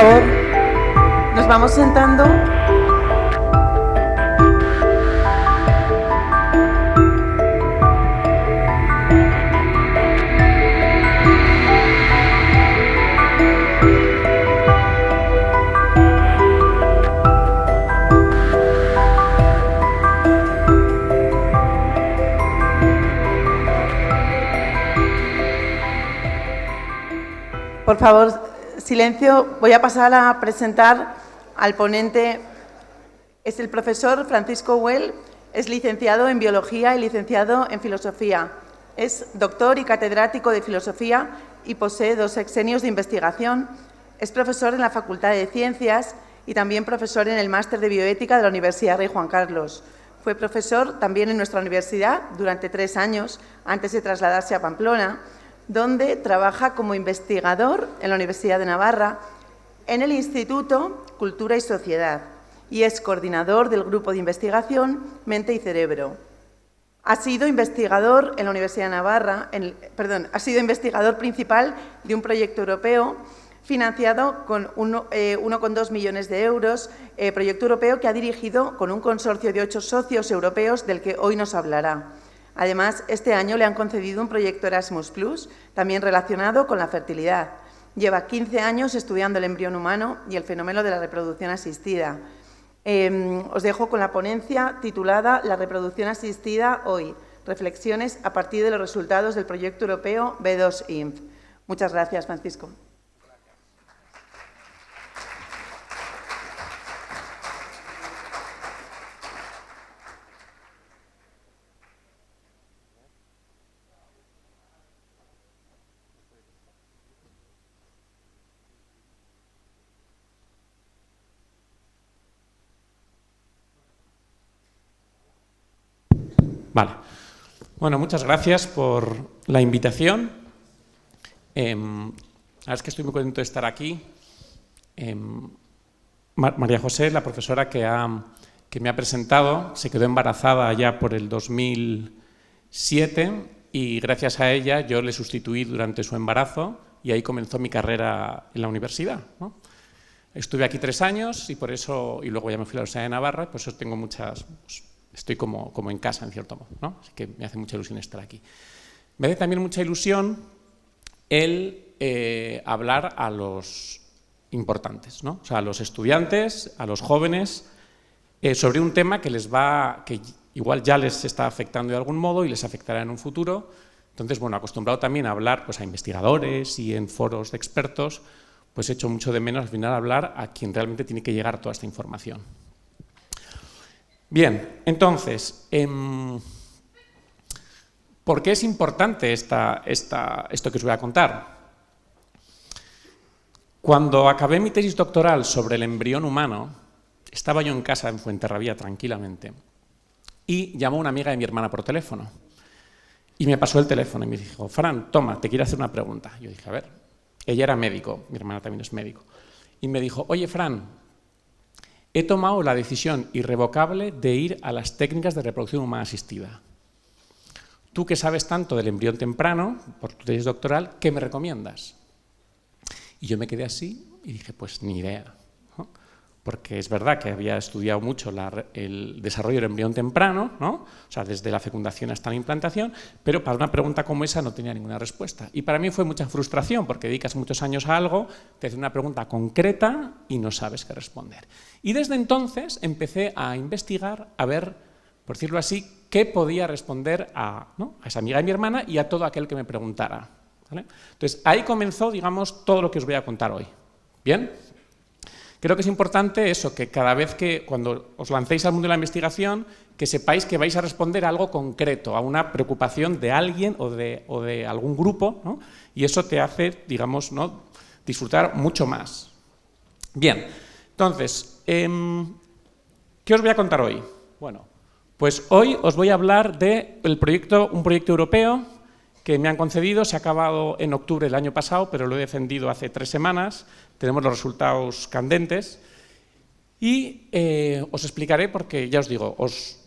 favor, nos vamos sentando. Por favor, silencio. Voy a pasar a presentar al ponente. Es el profesor Francisco Güell, es licenciado en Biología y licenciado en Filosofía. Es doctor y catedrático de Filosofía y posee 2 sexenios de investigación. Es profesor en la Facultad de Ciencias y también profesor en el Máster de Bioética de la Universidad Rey Juan Carlos. Fue profesor también en nuestra universidad durante 3 años, antes de trasladarse a Pamplona, donde trabaja como investigador en la Universidad de Navarra, en el Instituto Cultura y Sociedad, y es coordinador del grupo de investigación Mente y Cerebro. Ha sido investigador en la Universidad de Navarra, ha sido investigador principal de un proyecto europeo financiado con 1,2 millones de euros, proyecto europeo que ha dirigido con un consorcio de 8 socios europeos del que hoy nos hablará. Además, este año le han concedido un proyecto Erasmus+, también relacionado con la fertilidad. Lleva 15 años estudiando el embrión humano y el fenómeno de la reproducción asistida. Os dejo con la ponencia titulada La reproducción asistida hoy, reflexiones a partir de los resultados del proyecto europeo B2INF. Muchas gracias, Francisco. Vale. Bueno, muchas gracias por la invitación. Ahora es que estoy muy contento de estar aquí. María José, la profesora que me ha presentado, se quedó embarazada ya por el 2007 y gracias a ella yo le sustituí durante su embarazo y ahí comenzó mi carrera en la universidad, ¿no? Estuve aquí 3 años y por eso, y luego ya me fui a la Universidad de Navarra, por eso tengo muchas... Estoy como en casa, en cierto modo, ¿no? Así que me hace mucha ilusión estar aquí. Me hace también mucha ilusión el hablar a los importantes, ¿no? O sea, a los estudiantes, a los jóvenes, sobre un tema que igual ya les está afectando de algún modo y les afectará en un futuro. Entonces, bueno, acostumbrado también a hablar pues, a investigadores y en foros de expertos, pues echo mucho de menos al final hablar a quien realmente tiene que llegar toda esta información. Bien, entonces, ¿por qué es importante esto que os voy a contar? Cuando acabé mi tesis doctoral sobre el embrión humano, estaba yo en casa en Fuenterrabía tranquilamente y llamó una amiga de mi hermana por teléfono y me pasó el teléfono y me dijo, Fran, toma, te quiero hacer una pregunta. Yo dije, a ver, ella era médico, mi hermana también es médico, y me dijo, oye, Fran, he tomado la decisión irrevocable de ir a las técnicas de reproducción humana asistida. Tú que sabes tanto del embrión temprano, por tu tesis doctoral, ¿qué me recomiendas? Y yo me quedé así y dije, pues ni idea, ¿no? Porque es verdad que había estudiado mucho el desarrollo del embrión temprano, ¿no? O sea, desde la fecundación hasta la implantación, pero para una pregunta como esa no tenía ninguna respuesta. Y para mí fue mucha frustración, porque dedicas muchos años a algo, te hacen una pregunta concreta y no sabes qué responder. Y desde entonces empecé a investigar, a ver, por decirlo así, qué podía responder a esa amiga de mi hermana y a todo aquel que me preguntara, ¿vale? Entonces, ahí comenzó, digamos, todo lo que os voy a contar hoy. ¿Bien? Creo que es importante eso, que cada vez que, cuando os lancéis al mundo de la investigación, que sepáis que vais a responder a algo concreto, a una preocupación de alguien o de algún grupo, ¿no? Y eso te hace, digamos, ¿no?, disfrutar mucho más. Bien, entonces, ¿qué os voy a contar hoy? Bueno, pues hoy os voy a hablar de un proyecto europeo que me han concedido, se ha acabado en octubre del año pasado, pero lo he defendido hace 3 semanas, tenemos los resultados candentes y os explicaré porque, ya os digo, os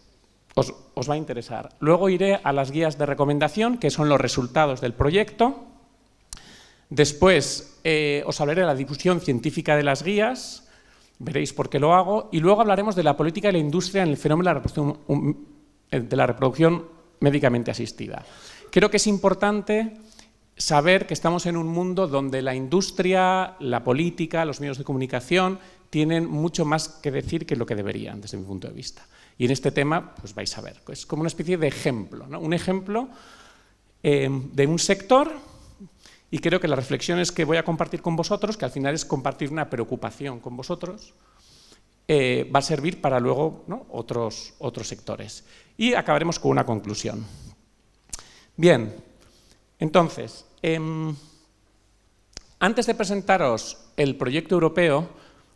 va a interesar. Luego iré a las guías de recomendación, que son los resultados del proyecto. Después os hablaré de la difusión científica de las guías, veréis por qué lo hago, y luego hablaremos de la política y la industria en el fenómeno de la reproducción médicamente asistida. Creo que es importante saber que estamos en un mundo donde la industria, la política, los medios de comunicación tienen mucho más que decir que lo que deberían, desde mi punto de vista. Y en este tema, pues vais a ver, es como una especie de ejemplo, ¿no? Un ejemplo de un sector, y creo que las reflexiones que voy a compartir con vosotros, que al final es compartir una preocupación con vosotros, va a servir para luego, ¿no?, otros sectores. Y acabaremos con una conclusión. Bien, entonces, antes de presentaros el proyecto europeo,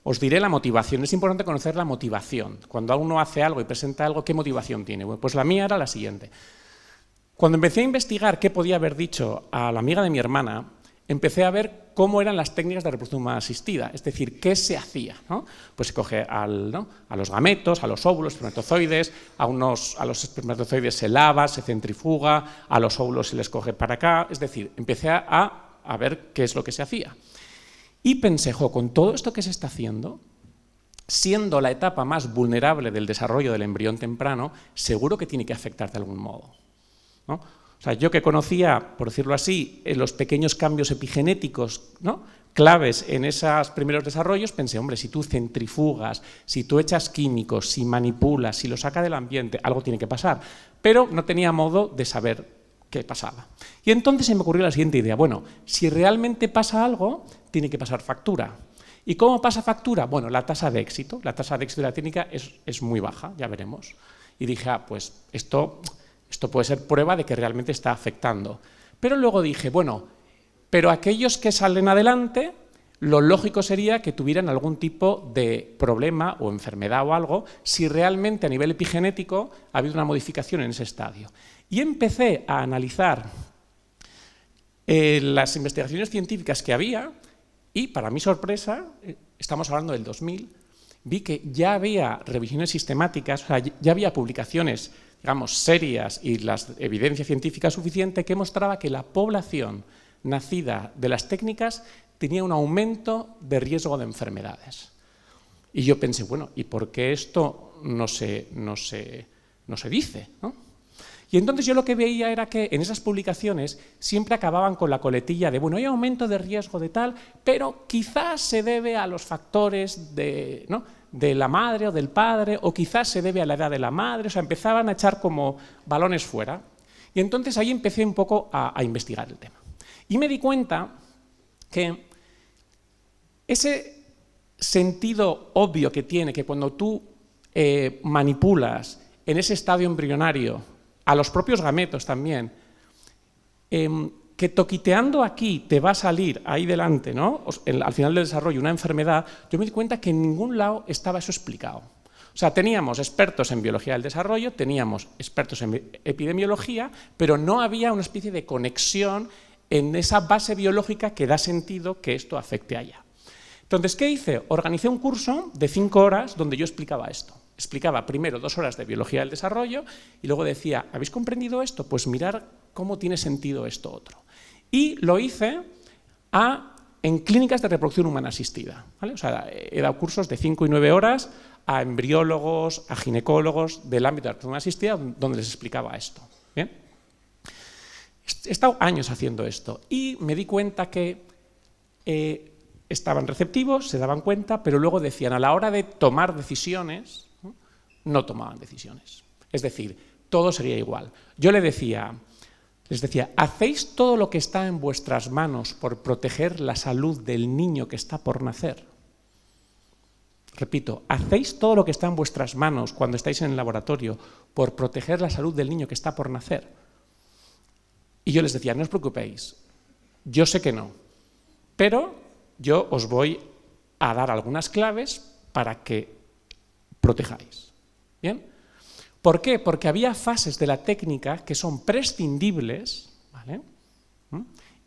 os diré la motivación. Es importante conocer la motivación. Cuando uno hace algo y presenta algo, ¿qué motivación tiene? Bueno, pues la mía era la siguiente. Cuando empecé a investigar qué podía haber dicho a la amiga de mi hermana, empecé a ver cómo eran las técnicas de reproducción humana asistida, es decir, qué se hacía, ¿no? Pues se coge a los gametos, a los óvulos, espermatozoides, a los espermatozoides se lava, se centrifuga, a los óvulos se les coge para acá, es decir, empecé a ver qué es lo que se hacía. Y pensé, con todo esto que se está haciendo, siendo la etapa más vulnerable del desarrollo del embrión temprano, seguro que tiene que afectar de algún modo, ¿no? O sea, yo que conocía, por decirlo así, los pequeños cambios epigenéticos, ¿no?, claves en esos primeros desarrollos, pensé, hombre, si tú centrifugas, si tú echas químicos, si manipulas, si lo sacas del ambiente, algo tiene que pasar. Pero no tenía modo de saber qué pasaba. Y entonces se me ocurrió la siguiente idea. Bueno, si realmente pasa algo, tiene que pasar factura. ¿Y cómo pasa factura? Bueno, la tasa de éxito. La tasa de éxito de la técnica es muy baja, ya veremos. Y dije, pues esto puede ser prueba de que realmente está afectando. Pero luego dije, bueno, pero aquellos que salen adelante, lo lógico sería que tuvieran algún tipo de problema o enfermedad o algo, si realmente a nivel epigenético ha habido una modificación en ese estadio. Y empecé a analizar las investigaciones científicas que había y, para mi sorpresa, estamos hablando del 2000, vi que ya había revisiones sistemáticas, o sea, ya había publicaciones, digamos, serias y la evidencia científica suficiente que mostraba que la población nacida de las técnicas tenía un aumento de riesgo de enfermedades. Y yo pensé, bueno, ¿y por qué esto no se dice, ¿no? Y entonces yo lo que veía era que en esas publicaciones siempre acababan con la coletilla de, bueno, hay aumento de riesgo de tal, pero quizás se debe a los factores de la madre o del padre, o quizás se debe a la edad de la madre, o sea, empezaban a echar como balones fuera. Y entonces ahí empecé un poco a investigar el tema. Y me di cuenta que ese sentido obvio que tiene que cuando tú manipulas en ese estadio embrionario a los propios gametos también, que toquiteando aquí te va a salir ahí delante, ¿no?, al final del desarrollo, una enfermedad, yo me di cuenta que en ningún lado estaba eso explicado. O sea, teníamos expertos en biología del desarrollo, teníamos expertos en epidemiología, pero no había una especie de conexión en esa base biológica que da sentido que esto afecte allá. Entonces, ¿qué hice? Organicé un curso de 5 horas donde yo explicaba esto. Explicaba primero 2 horas de biología del desarrollo y luego decía, ¿habéis comprendido esto? Pues mirar cómo tiene sentido esto otro. Y lo hice en clínicas de reproducción humana asistida, ¿vale? O sea, he dado cursos de 5 y 9 horas a embriólogos, a ginecólogos del ámbito de la reproducción humana asistida donde les explicaba esto. ¿Bien? He estado años haciendo esto y me di cuenta que estaban receptivos, se daban cuenta, pero luego decían, a la hora de tomar decisiones, no tomaban decisiones. Es decir, todo sería igual. Yo les decía, ¿hacéis todo lo que está en vuestras manos por proteger la salud del niño que está por nacer? Repito, ¿hacéis todo lo que está en vuestras manos cuando estáis en el laboratorio por proteger la salud del niño que está por nacer? Y yo les decía, no os preocupéis, yo sé que no, pero yo os voy a dar algunas claves para que protejáis. ¿Bien? ¿Por qué? Porque había fases de la técnica que son prescindibles, ¿vale?,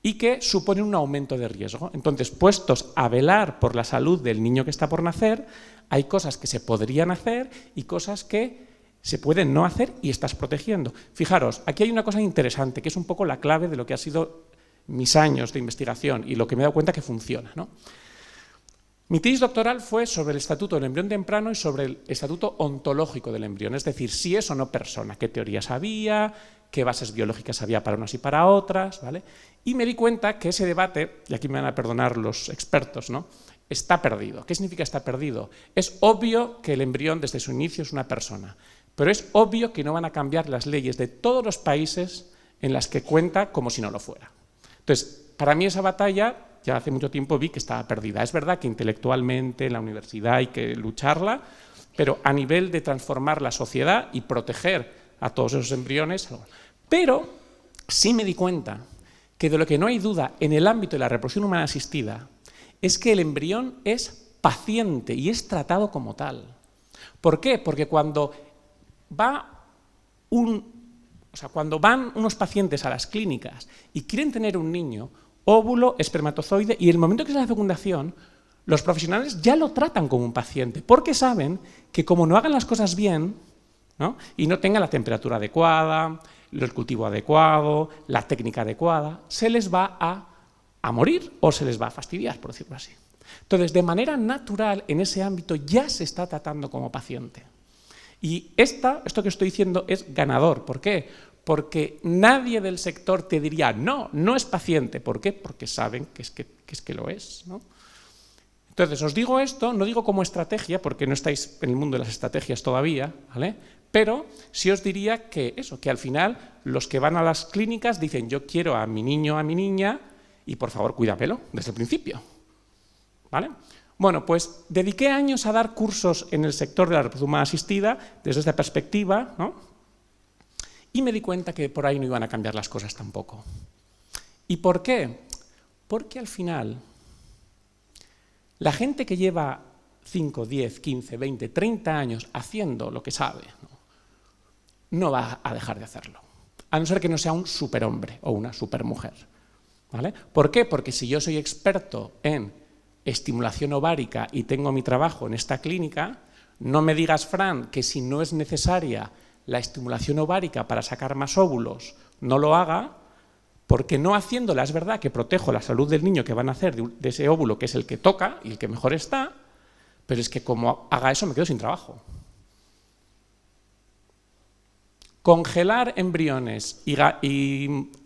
y que suponen un aumento de riesgo. Entonces, puestos a velar por la salud del niño que está por nacer, hay cosas que se podrían hacer y cosas que se pueden no hacer y estás protegiendo. Fijaros, aquí hay una cosa interesante, que es un poco la clave de lo que ha sido mis años de investigación y lo que me he dado cuenta que funciona, ¿no? Mi tesis doctoral fue sobre el estatuto del embrión temprano y sobre el estatuto ontológico del embrión, es decir, si es o no persona, qué teorías había, qué bases biológicas había para unas y para otras, ¿vale? Y me di cuenta que ese debate, y aquí me van a perdonar los expertos, ¿no?, está perdido. ¿Qué significa está perdido? Es obvio que el embrión desde su inicio es una persona, pero es obvio que no van a cambiar las leyes de todos los países en las que cuenta como si no lo fuera. Entonces, para mí esa batalla ya hace mucho tiempo vi que estaba perdida. Es verdad que intelectualmente en la universidad hay que lucharla, pero a nivel de transformar la sociedad y proteger a todos esos embriones. Pero sí me di cuenta que de lo que no hay duda en el ámbito de la reproducción humana asistida es que el embrión es paciente y es tratado como tal. ¿Por qué? Porque cuando van unos pacientes a las clínicas y quieren tener un niño, óvulo, espermatozoide, y en el momento que es la fecundación, los profesionales ya lo tratan como un paciente, porque saben que como no hagan las cosas bien, ¿no?, y no tengan la temperatura adecuada, el cultivo adecuado, la técnica adecuada, se les va a morir o se les va a fastidiar, por decirlo así. Entonces, de manera natural, en ese ámbito ya se está tratando como paciente. Y esto que estoy diciendo es ganador. ¿Por qué? Porque nadie del sector te diría, no, no es paciente. ¿Por qué? Porque saben que es que lo es, ¿no? Entonces, os digo esto, no digo como estrategia, porque no estáis en el mundo de las estrategias todavía, ¿vale? Pero sí os diría que eso, que al final los que van a las clínicas dicen, yo quiero a mi niño, a mi niña, y por favor, cuídamelo desde el principio, ¿vale? Bueno, pues dediqué años a dar cursos en el sector de la reproducción humana asistida, desde esta perspectiva, ¿no? Y me di cuenta que por ahí no iban a cambiar las cosas tampoco. ¿Y por qué? Porque al final, la gente que lleva 5, 10, 15, 20, 30 años haciendo lo que sabe, no va a dejar de hacerlo, a no ser que no sea un superhombre o una supermujer, ¿vale? ¿Por qué? Porque si yo soy experto en estimulación ovárica y tengo mi trabajo en esta clínica, no me digas, Fran, que si no es necesaria la estimulación ovárica para sacar más óvulos, no lo haga, porque no haciéndola es verdad que protejo la salud del niño que va a nacer de ese óvulo, que es el que toca y el que mejor está, pero es que como haga eso me quedo sin trabajo. Congelar embriones y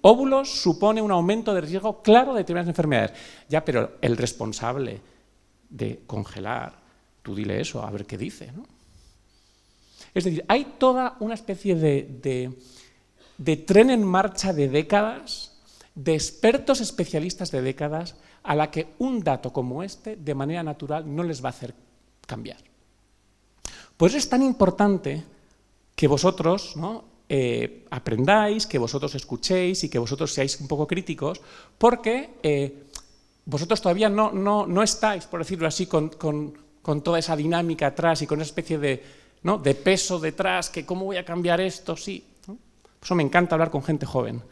óvulos supone un aumento de riesgo claro de determinadas enfermedades. Ya, pero el responsable de congelar, tú dile eso, a ver qué dice, ¿no? Es decir, hay toda una especie de tren en marcha de décadas, de expertos especialistas de décadas, a la que un dato como este, de manera natural, no les va a hacer cambiar. Por eso es tan importante que vosotros, ¿no?, aprendáis, que vosotros escuchéis y que vosotros seáis un poco críticos, porque vosotros todavía no estáis, por decirlo así, con toda esa dinámica atrás y con esa especie de peso detrás, que cómo voy a cambiar esto, sí, ¿no? Por eso me encanta hablar con gente joven.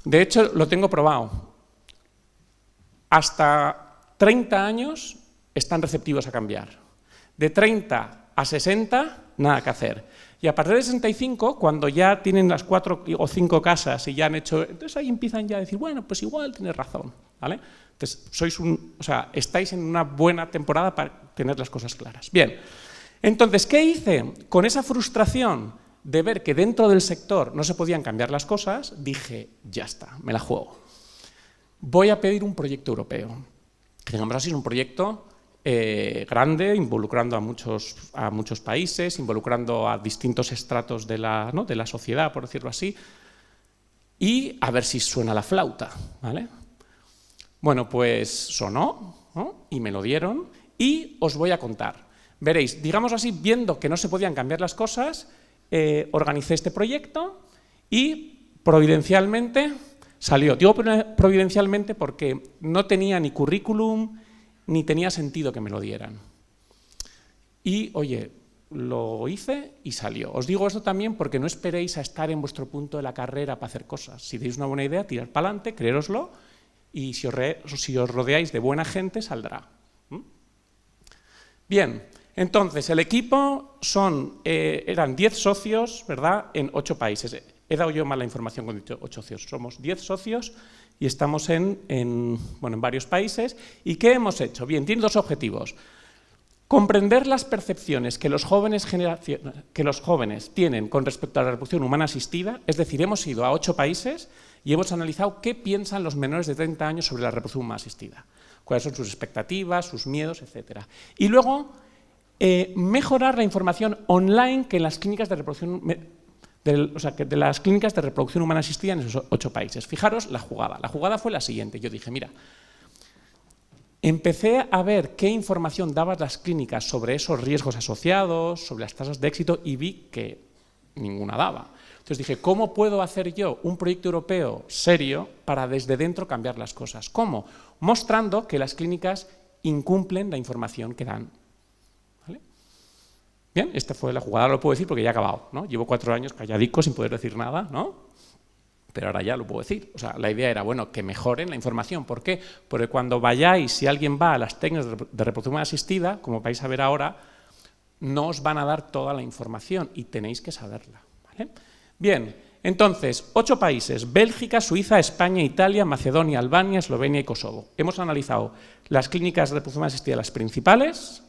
De hecho, lo tengo probado. Hasta 30 años están receptivos a cambiar. De 30 a 60, nada que hacer. Y a partir de 65, cuando ya tienen las 4 o 5 casas y ya han hecho... Entonces ahí empiezan ya a decir, bueno, pues igual tienes razón, ¿vale? Entonces, estáis en una buena temporada para tener las cosas claras. Bien. Entonces, ¿qué hice? Con esa frustración de ver que dentro del sector no se podían cambiar las cosas, dije, ya está, me la juego. Voy a pedir un proyecto europeo, que digamos así es un proyecto grande, involucrando a muchos países, involucrando a distintos estratos de la sociedad, por decirlo así, y a ver si suena la flauta, ¿vale? Bueno, pues sonó, ¿no?, y me lo dieron, y os voy a contar. Veréis, digamos así, viendo que no se podían cambiar las cosas, organicé este proyecto y providencialmente salió. Digo providencialmente porque no tenía ni currículum ni tenía sentido que me lo dieran. Y, oye, lo hice y salió. Os digo esto también porque no esperéis a estar en vuestro punto de la carrera para hacer cosas. Si tenéis una buena idea, tirad para adelante, creéroslo, y si os rodeáis de buena gente, saldrá. Bien. Entonces, el equipo eran 10 socios, ¿verdad?, en 8 países. He dado yo mal la información cuando he dicho 8 socios. Somos 10 socios y estamos en varios países. ¿Y qué hemos hecho? Bien, tiene dos objetivos. Comprender las percepciones que los jóvenes tienen con respecto a la reproducción humana asistida, es decir, hemos ido a 8 países y hemos analizado qué piensan los menores de 30 años sobre la reproducción humana asistida, cuáles son sus expectativas, sus miedos, etc. Y luego, mejorar la información online que en las clínicas de reproducción, de las clínicas de reproducción humana asistida en esos 8 países. Fijaros la jugada. La jugada fue la siguiente. Yo dije, mira, empecé a ver qué información daban las clínicas sobre esos riesgos asociados, sobre las tasas de éxito, y vi que ninguna daba. Entonces dije, ¿cómo puedo hacer yo un proyecto europeo serio para desde dentro cambiar las cosas? ¿Cómo? Mostrando que las clínicas incumplen la información que dan. ¿Vale? Bien, esta fue la jugada, lo puedo decir porque ya he acabado, ¿no? Llevo 4 años calladico sin poder decir nada, ¿no? Pero ahora ya lo puedo decir. O sea, la idea era, bueno, que mejoren la información. ¿Por qué? Porque cuando vayáis, si alguien va a las técnicas de reproducción asistida, como vais a ver ahora, no os van a dar toda la información y tenéis que saberla. ¿Vale? Bien, entonces, 8 países: Bélgica, Suiza, España, Italia, Macedonia, Albania, Eslovenia y Kosovo. Hemos analizado las clínicas de reproducción asistida, las principales,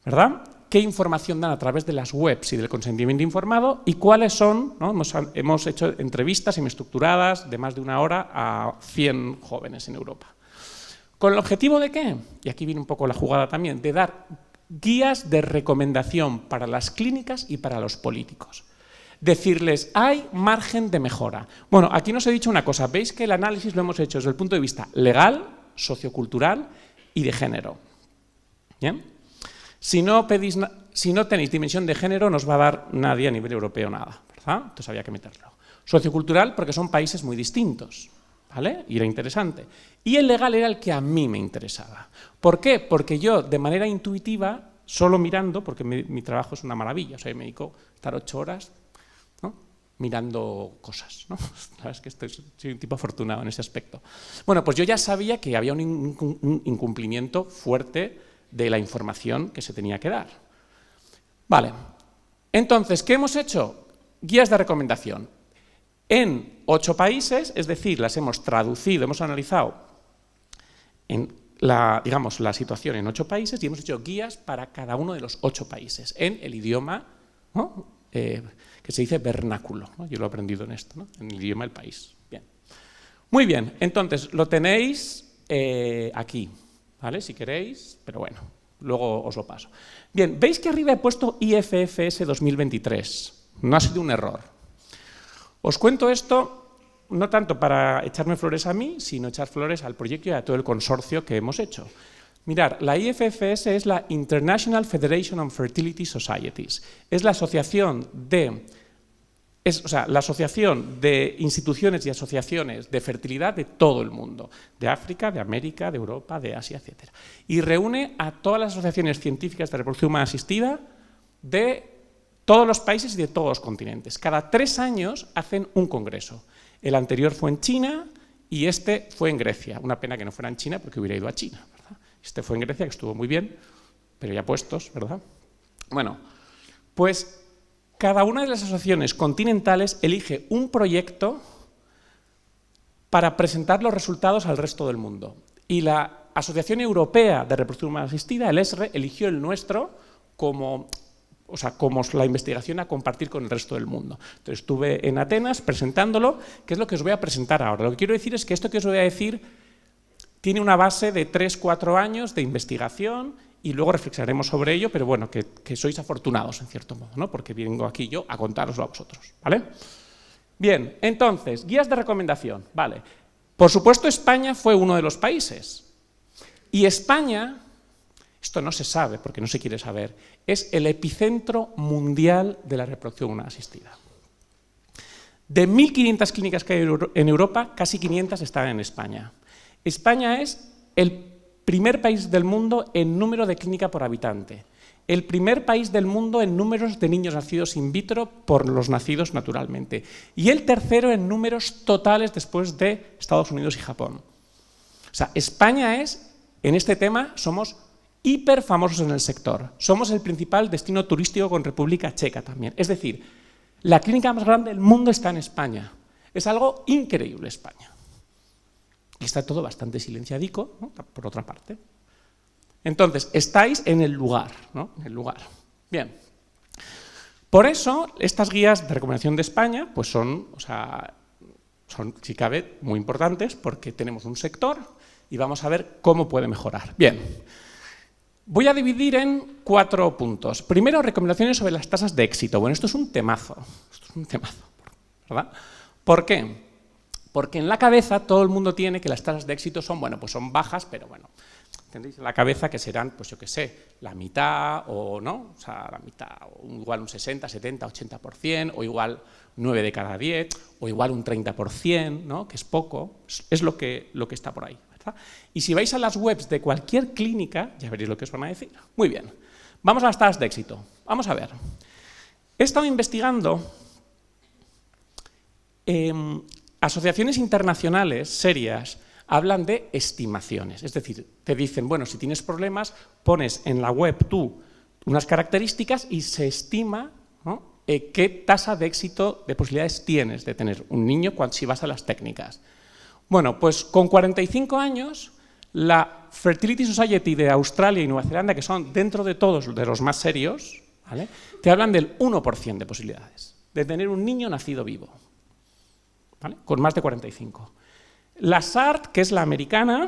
¿verdad? Qué información dan a través de las webs y del consentimiento informado y cuáles son, ¿no? Hemos hecho entrevistas semiestructuradas de más de 1 hora a 100 jóvenes en Europa. ¿Con el objetivo de qué? Y aquí viene un poco la jugada también, de dar guías de recomendación para las clínicas y para los políticos. Decirles, hay margen de mejora. Bueno, aquí nos he dicho una cosa, veis que el análisis lo hemos hecho desde el punto de vista legal, sociocultural y de género. ¿Bien? Si no tenéis dimensión de género, no os va a dar nadie a nivel europeo nada, ¿verdad? Entonces había que meterlo. Sociocultural, porque son países muy distintos, ¿vale? Y era interesante. Y el legal era el que a mí me interesaba. ¿Por qué? Porque yo, de manera intuitiva, solo mirando, porque mi trabajo es una maravilla, o sea, me dedico a estar 8 horas, ¿no? Mirando cosas, ¿no? La verdad es que soy un tipo afortunado en ese aspecto. Bueno, pues yo ya sabía que había un incumplimiento fuerte de la información que se tenía que dar. Vale, entonces, ¿qué hemos hecho? Guías de recomendación. En 8 países, es decir, las hemos traducido, hemos analizado la situación en 8 países y hemos hecho guías para cada uno de los 8 países, en el idioma, ¿no? Que se dice vernáculo, ¿no? Yo lo he aprendido en esto, ¿no? En el idioma del país. Bien. Muy bien, entonces, lo tenéis aquí. ¿Vale? Si queréis, pero bueno, luego os lo paso. Bien, veis que arriba he puesto IFFS 2023. No ha sido un error. Os cuento esto no tanto para echarme flores a mí, sino echar flores al proyecto y a todo el consorcio que hemos hecho. Mirad, la IFFS es la International Federation of Fertility Societies. Es la asociación la asociación de instituciones y asociaciones de fertilidad de todo el mundo, de África, de América, de Europa, de Asia, etc. Y reúne a todas las asociaciones científicas de reproducción humana asistida de todos los países y de todos los continentes. Cada 3 años hacen un congreso. El anterior fue en China y este fue en Grecia. Una pena que no fuera en China porque hubiera ido a China, ¿verdad? Este fue en Grecia, que estuvo muy bien, pero ya puestos, ¿verdad? Bueno, pues cada una de las asociaciones continentales elige un proyecto para presentar los resultados al resto del mundo. Y la Asociación Europea de Reproducción Humana Asistida, el ESRE, eligió el nuestro como la investigación a compartir con el resto del mundo. Entonces estuve en Atenas presentándolo, que es lo que os voy a presentar ahora. Lo que quiero decir es que esto que os voy a decir tiene una base de 3-4 años de investigación y luego reflexionaremos sobre ello, pero bueno, que sois afortunados en cierto modo, ¿no? Porque vengo aquí yo a contároslo a vosotros, ¿vale? Bien, entonces, guías de recomendación, ¿vale? Por supuesto, España fue uno de los países. Y España, esto no se sabe porque no se quiere saber, es el epicentro mundial de la reproducción humana asistida. De 1.500 clínicas que hay en Europa, casi 500 están en España. España es el primer país del mundo en número de clínica por habitante. El primer país del mundo en números de niños nacidos in vitro por los nacidos naturalmente. Y el tercero en números totales después de Estados Unidos y Japón. O sea, España es, en este tema, somos hiper famosos en el sector. Somos el principal destino turístico con República Checa también. Es decir, la clínica más grande del mundo está en España. Es algo increíble España. Y está todo bastante silenciadico, ¿no? Por otra parte. Entonces, estáis en el lugar, ¿no? En el lugar. Bien. Por eso, estas guías de recomendación de España, pues son, si cabe, muy importantes, porque tenemos un sector y vamos a ver cómo puede mejorar. Bien. Voy a dividir en 4 puntos. Primero, recomendaciones sobre las tasas de éxito. Bueno, esto es un temazo. ¿Verdad? ¿Por qué? Porque en la cabeza todo el mundo tiene que las tasas de éxito son, bueno, pues son bajas, pero bueno, tendréis en la cabeza que serán, pues yo qué sé, la mitad o no, o sea, la mitad, o igual un 60, 70, 80%, o igual 9 de cada 10, o igual un 30%, ¿no? Que es poco, es lo que está por ahí, ¿verdad? Y si vais a las webs de cualquier clínica, ya veréis lo que os van a decir. Muy bien, vamos a las tasas de éxito. Vamos a ver. He estado investigando asociaciones internacionales serias hablan de estimaciones, es decir, te dicen, bueno, si tienes problemas, pones en la web tú unas características y se estima, ¿no? Qué tasa de éxito, de posibilidades tienes de tener un niño si vas a las técnicas. Bueno, pues con 45 años, la Fertility Society de Australia y Nueva Zelanda, que son dentro de todos de los más serios, ¿vale? Te hablan del 1% de posibilidades de tener un niño nacido vivo. ¿Vale? Con más de 45. La SART, que es la americana,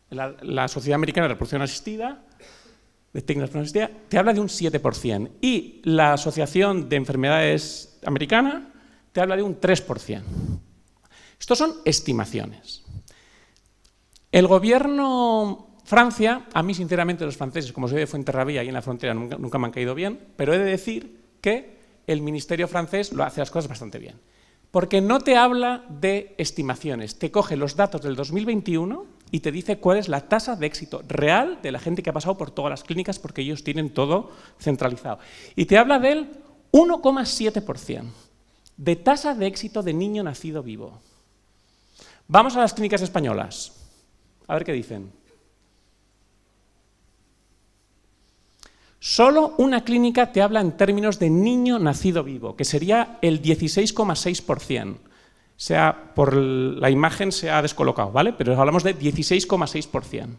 la Sociedad Americana de Reproducción Asistida, de técnicas de reproducción asistida, te habla de un 7%. Y la Asociación de Enfermedades Americana te habla de un 3%. Estos son estimaciones. El gobierno Francia, a mí sinceramente los franceses, como soy de Fuenterrabía y en la frontera, nunca me han caído bien, pero he de decir que el ministerio francés lo hace las cosas bastante bien. Porque no te habla de estimaciones, te coge los datos del 2021 y te dice cuál es la tasa de éxito real de la gente que ha pasado por todas las clínicas, porque ellos tienen todo centralizado. Y te habla del 1,7% de tasa de éxito de niño nacido vivo. Vamos a las clínicas españolas, a ver qué dicen. Solo una clínica te habla en términos de niño nacido vivo, que sería el 16,6%. Por la imagen se ha descolocado, ¿vale? Pero hablamos de 16,6%.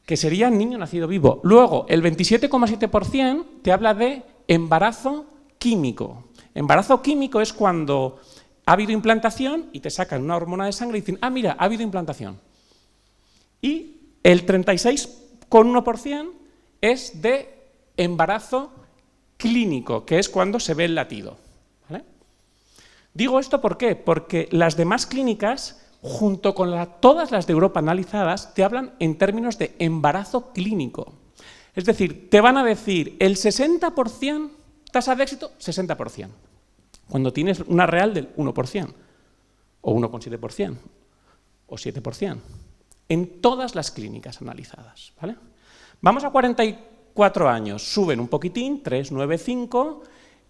Que sería niño nacido vivo. Luego, el 27,7% te habla de embarazo químico. Embarazo químico es cuando ha habido implantación y te sacan una hormona de sangre y dicen, ah, mira, ha habido implantación. Y el 36,1% es de embarazo clínico, que es cuando se ve el latido. ¿Vale? Digo esto ¿por qué? Porque las demás clínicas, junto con todas las de Europa analizadas, te hablan en términos de embarazo clínico. Es decir, te van a decir el 60%, tasa de éxito, 60%, cuando tienes una real del 1%, o 1,7%, o 7%, en todas las clínicas analizadas. ¿Vale? Vamos a 44 años, suben un poquitín, 3, 9, 5.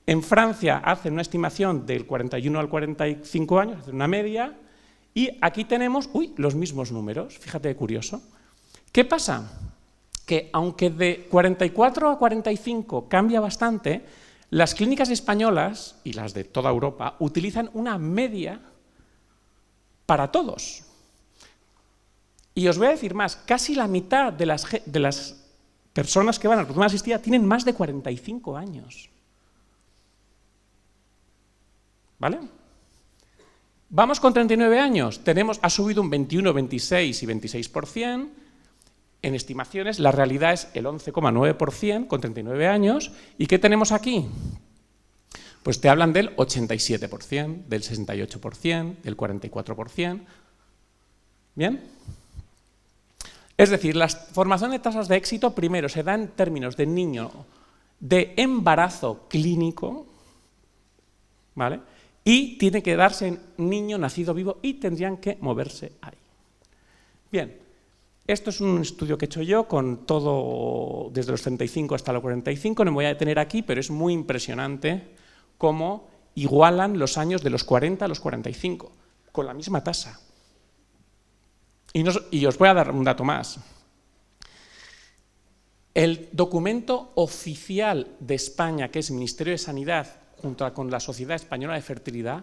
En Francia hacen una estimación del 41 al 45 años, hacen una media. Y aquí tenemos, los mismos números, fíjate qué curioso. ¿Qué pasa? Que aunque de 44 a 45 cambia bastante, las clínicas españolas y las de toda Europa utilizan una media para todos. Y os voy a decir más, casi la mitad de las personas que van a la reproducción asistida tienen más de 45 años. ¿Vale? Vamos con 39 años. Ha subido un 21, 26 y 26%. En estimaciones, la realidad es el 11,9% con 39 años. ¿Y qué tenemos aquí? Pues te hablan del 87%, del 68%, del 44%. ¿Bien? Es decir, la formación de tasas de éxito primero se da en términos de niño de embarazo clínico, ¿vale? Y tiene que darse en niño nacido vivo y tendrían que moverse ahí. Bien, esto es un estudio que he hecho yo con todo desde los 35 hasta los 45, no me voy a detener aquí, pero es muy impresionante cómo igualan los años de los 40 a los 45, con la misma tasa. Y os voy a dar un dato más. El documento oficial de España, que es el Ministerio de Sanidad, junto con la Sociedad Española de Fertilidad,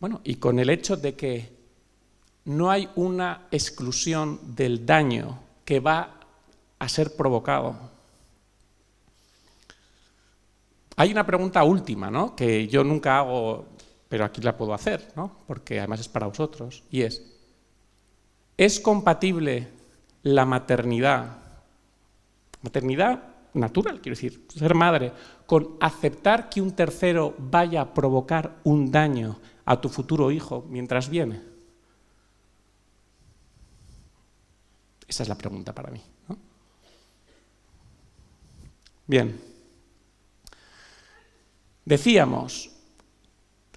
Bueno, y con el hecho de que no hay una exclusión del daño que va a ser provocado. Hay una pregunta última, ¿no?, que yo nunca hago, pero aquí la puedo hacer, ¿no?, porque además es para vosotros, y ¿es compatible la maternidad natural, quiero decir, ser madre, con aceptar que un tercero vaya a provocar un daño a tu futuro hijo mientras viene? Esa es la pregunta para mí, ¿no? Bien. Decíamos,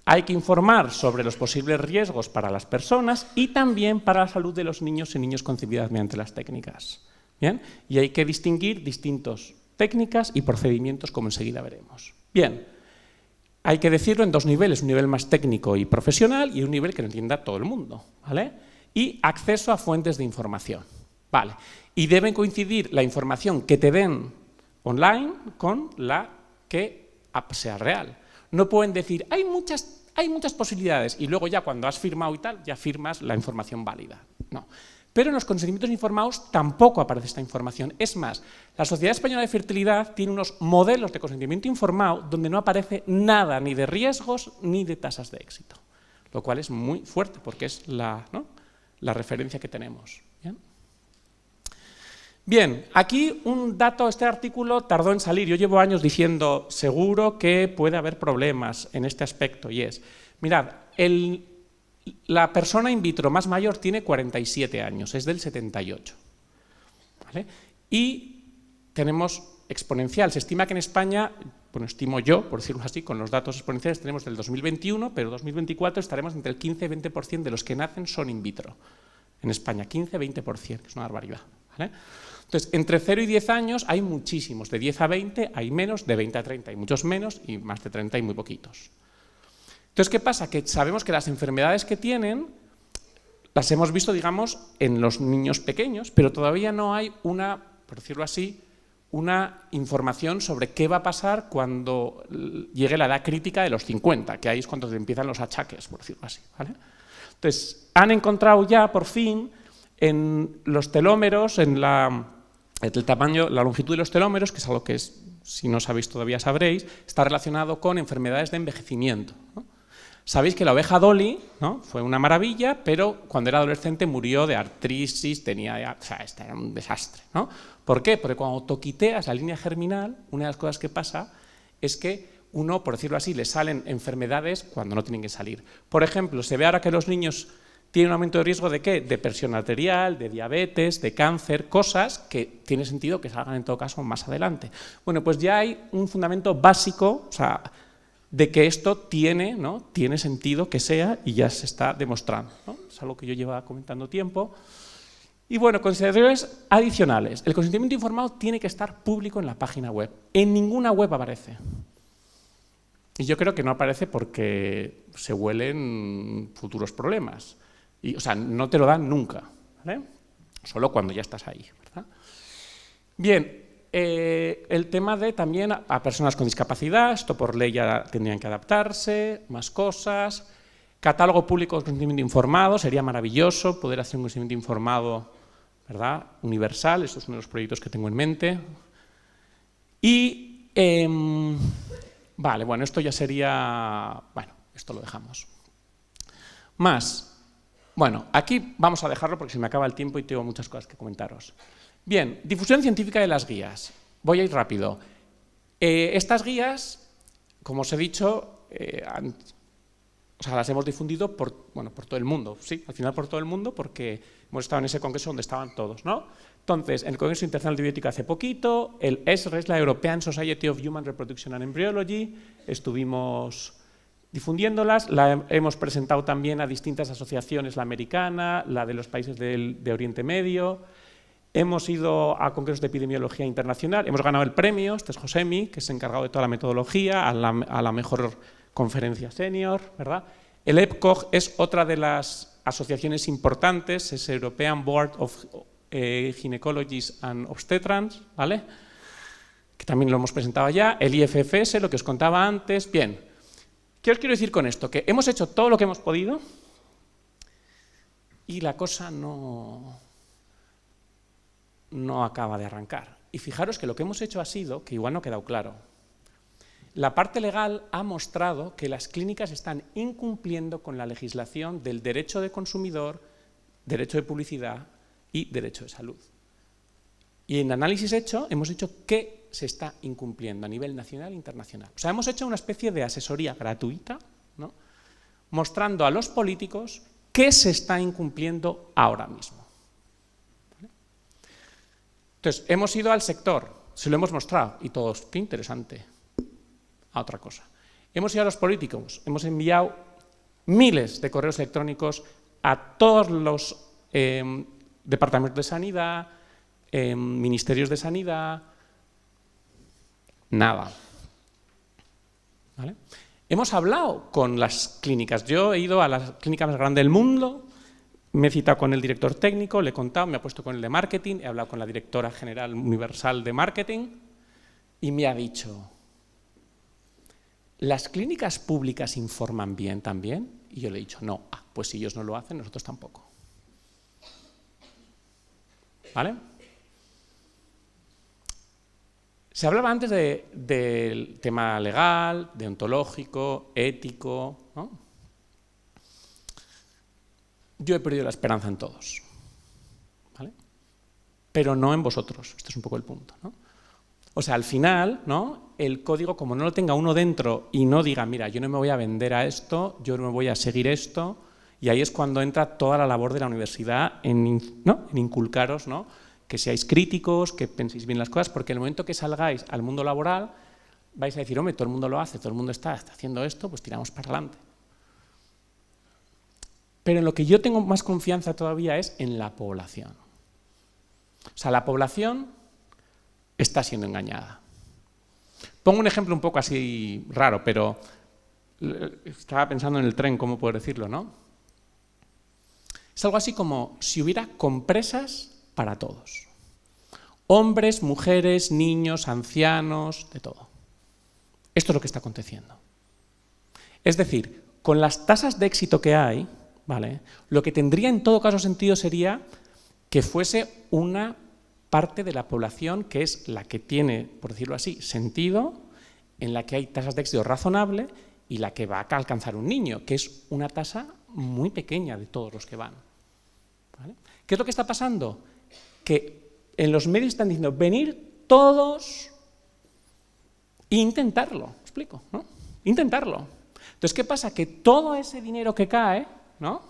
hay que informar sobre los posibles riesgos para las personas y también para la salud de los niños y niñas concebidas mediante las técnicas. ¿Bien? Y hay que distinguir distintas técnicas y procedimientos, como enseguida veremos. Bien, hay que decirlo en dos niveles, un nivel más técnico y profesional y un nivel que lo entienda todo el mundo, ¿vale? Y acceso a fuentes de información, ¿vale? Y deben coincidir la información que te den online con la que sea real. No pueden decir, hay muchas posibilidades, y luego ya cuando has firmado y tal, ya firmas la información válida. No. Pero en los consentimientos informados tampoco aparece esta información. Es más, la Sociedad Española de Fertilidad tiene unos modelos de consentimiento informado donde no aparece nada ni de riesgos ni de tasas de éxito, lo cual es muy fuerte porque es la referencia que tenemos. ¿Bien? Bien, aquí un dato, este artículo tardó en salir. Yo llevo años diciendo, seguro que puede haber problemas en este aspecto, y es, mirad, la persona in vitro más mayor tiene 47 años, es del 78, ¿vale? Y tenemos exponencial, se estima que en España, bueno, estimo yo, por decirlo así, con los datos exponenciales tenemos del 2021, pero 2024 estaremos entre el 15 y 20% de los que nacen son in vitro. En España, 15-20%, que es una barbaridad, ¿vale? Entonces, entre 0 y 10 años hay muchísimos, de 10 a 20 hay menos, de 20 a 30 hay muchos menos y más de 30 hay muy poquitos. Entonces, ¿qué pasa? Que sabemos que las enfermedades que tienen las hemos visto, digamos, en los niños pequeños, pero todavía no hay una, por decirlo así, una información sobre qué va a pasar cuando llegue la edad crítica de los 50, que ahí es cuando empiezan los achaques, por decirlo así, ¿vale? Entonces, han encontrado ya, por fin, en los telómeros, en el tamaño, la longitud de los telómeros, que es algo que, si no sabéis todavía sabréis, está relacionado con enfermedades de envejecimiento, ¿no? Sabéis que la oveja Dolly, ¿no?, fue una maravilla, pero cuando era adolescente murió de artritis, o sea, este era un desastre, ¿no? ¿Por qué? Porque cuando toquiteas la línea germinal, una de las cosas que pasa es que uno, por decirlo así, le salen enfermedades cuando no tienen que salir. Por ejemplo, se ve ahora que los niños tienen un aumento de riesgo de ¿qué? De presión arterial, de diabetes, de cáncer, cosas que tiene sentido que salgan en todo caso más adelante. Bueno, pues ya hay un fundamento básico, o sea, de que esto tiene, ¿no?, tiene sentido que sea y ya se está demostrando, ¿no? Es algo que yo llevaba comentando tiempo. Y bueno, consideraciones adicionales. El consentimiento informado tiene que estar público en la página web. En ninguna web aparece. Y yo creo que no aparece porque se huelen futuros problemas. Y, o sea, no te lo dan nunca, ¿vale? Solo cuando ya estás ahí, ¿verdad? Bien. El tema de también a personas con discapacidad, esto por ley ya tendrían que adaptarse, más cosas. Catálogo público de consentimiento informado, sería maravilloso poder hacer un consentimiento informado, ¿verdad?, universal, esto es uno de los proyectos que tengo en mente. Y, vale, bueno, esto ya sería, bueno, esto lo dejamos. Más, bueno, aquí vamos a dejarlo porque se me acaba el tiempo y tengo muchas cosas que comentaros. Bien, difusión científica de las guías. Voy a ir rápido. Estas guías, como os he dicho, las hemos difundido por todo el mundo, sí, al final por todo el mundo, porque hemos estado en ese congreso donde estaban todos, ¿no? Entonces, en el Congreso Internacional de Bioética hace poquito, el ESRE, la European Society of Human Reproduction and Embryology, estuvimos difundiéndolas, la hemos presentado también a distintas asociaciones, la americana, la de los países de Oriente Medio. Hemos ido a congresos de epidemiología internacional, hemos ganado el premio, este es Josemi, que es encargado de toda la metodología, a la mejor conferencia senior, ¿verdad? El EPCOG es otra de las asociaciones importantes, es European Board of Gynecologists and Obstetrans, ¿vale?, que también lo hemos presentado ya. El IFFS, lo que os contaba antes. Bien, ¿Qué os quiero decir con esto? Que hemos hecho todo lo que hemos podido y la cosa no acaba de arrancar. Y fijaros que lo que hemos hecho ha sido, que igual no ha quedado claro, la parte legal ha mostrado que las clínicas están incumpliendo con la legislación del derecho de consumidor, derecho de publicidad y derecho de salud. Y en análisis hecho, hemos dicho que se está incumpliendo a nivel nacional e internacional. O sea, hemos hecho una especie de asesoría gratuita, ¿no?, mostrando a los políticos qué se está incumpliendo ahora mismo. ¿Vale? Entonces, hemos ido al sector, se lo hemos mostrado, y todos, qué interesante, a otra cosa. Hemos ido a los políticos, hemos enviado miles de correos electrónicos a todos los departamentos de sanidad, ministerios de sanidad, nada. ¿Vale? Hemos hablado con las clínicas. Yo he ido a la clínica más grande del mundo, me he citado con el director técnico, le he contado, me he puesto con el de marketing, he hablado con la directora general universal de marketing y me ha dicho, ¿las clínicas públicas informan bien también? Y yo le he dicho, no. Pues si ellos no lo hacen, nosotros tampoco. ¿Vale? Se hablaba antes del tema legal, deontológico, ético, ¿no? Yo he perdido la esperanza en todos, ¿vale? Pero no en vosotros, este es un poco el punto, ¿no? O sea, al final, ¿no?, el código, como no lo tenga uno dentro y no diga, mira, yo no me voy a vender a esto, yo no me voy a seguir esto, y ahí es cuando entra toda la labor de la universidad en inculcaros, ¿no?, que seáis críticos, que penséis bien las cosas, porque en el momento que salgáis al mundo laboral vais a decir, hombre, todo el mundo lo hace, todo el mundo está haciendo esto, pues tiramos para adelante. Pero en lo que yo tengo más confianza todavía es en la población. O sea, la población está siendo engañada. Pongo un ejemplo un poco así raro, pero estaba pensando en el tren, ¿cómo puedo decirlo, no? Es algo así como si hubiera compresas para todos. Hombres, mujeres, niños, ancianos, de todo. Esto es lo que está aconteciendo. Es decir, con las tasas de éxito que hay, ¿vale?, lo que tendría en todo caso sentido sería que fuese una parte de la población que es la que tiene, por decirlo así, sentido, en la que hay tasas de éxito razonable y la que va a alcanzar un niño, que es una tasa muy pequeña de todos los que van. ¿Vale? ¿Qué es lo que está pasando? Que en los medios están diciendo, venir todos e intentarlo, ¿me explico?, ¿no? Intentarlo. Entonces, ¿qué pasa? Que todo ese dinero que cae, ¿no?,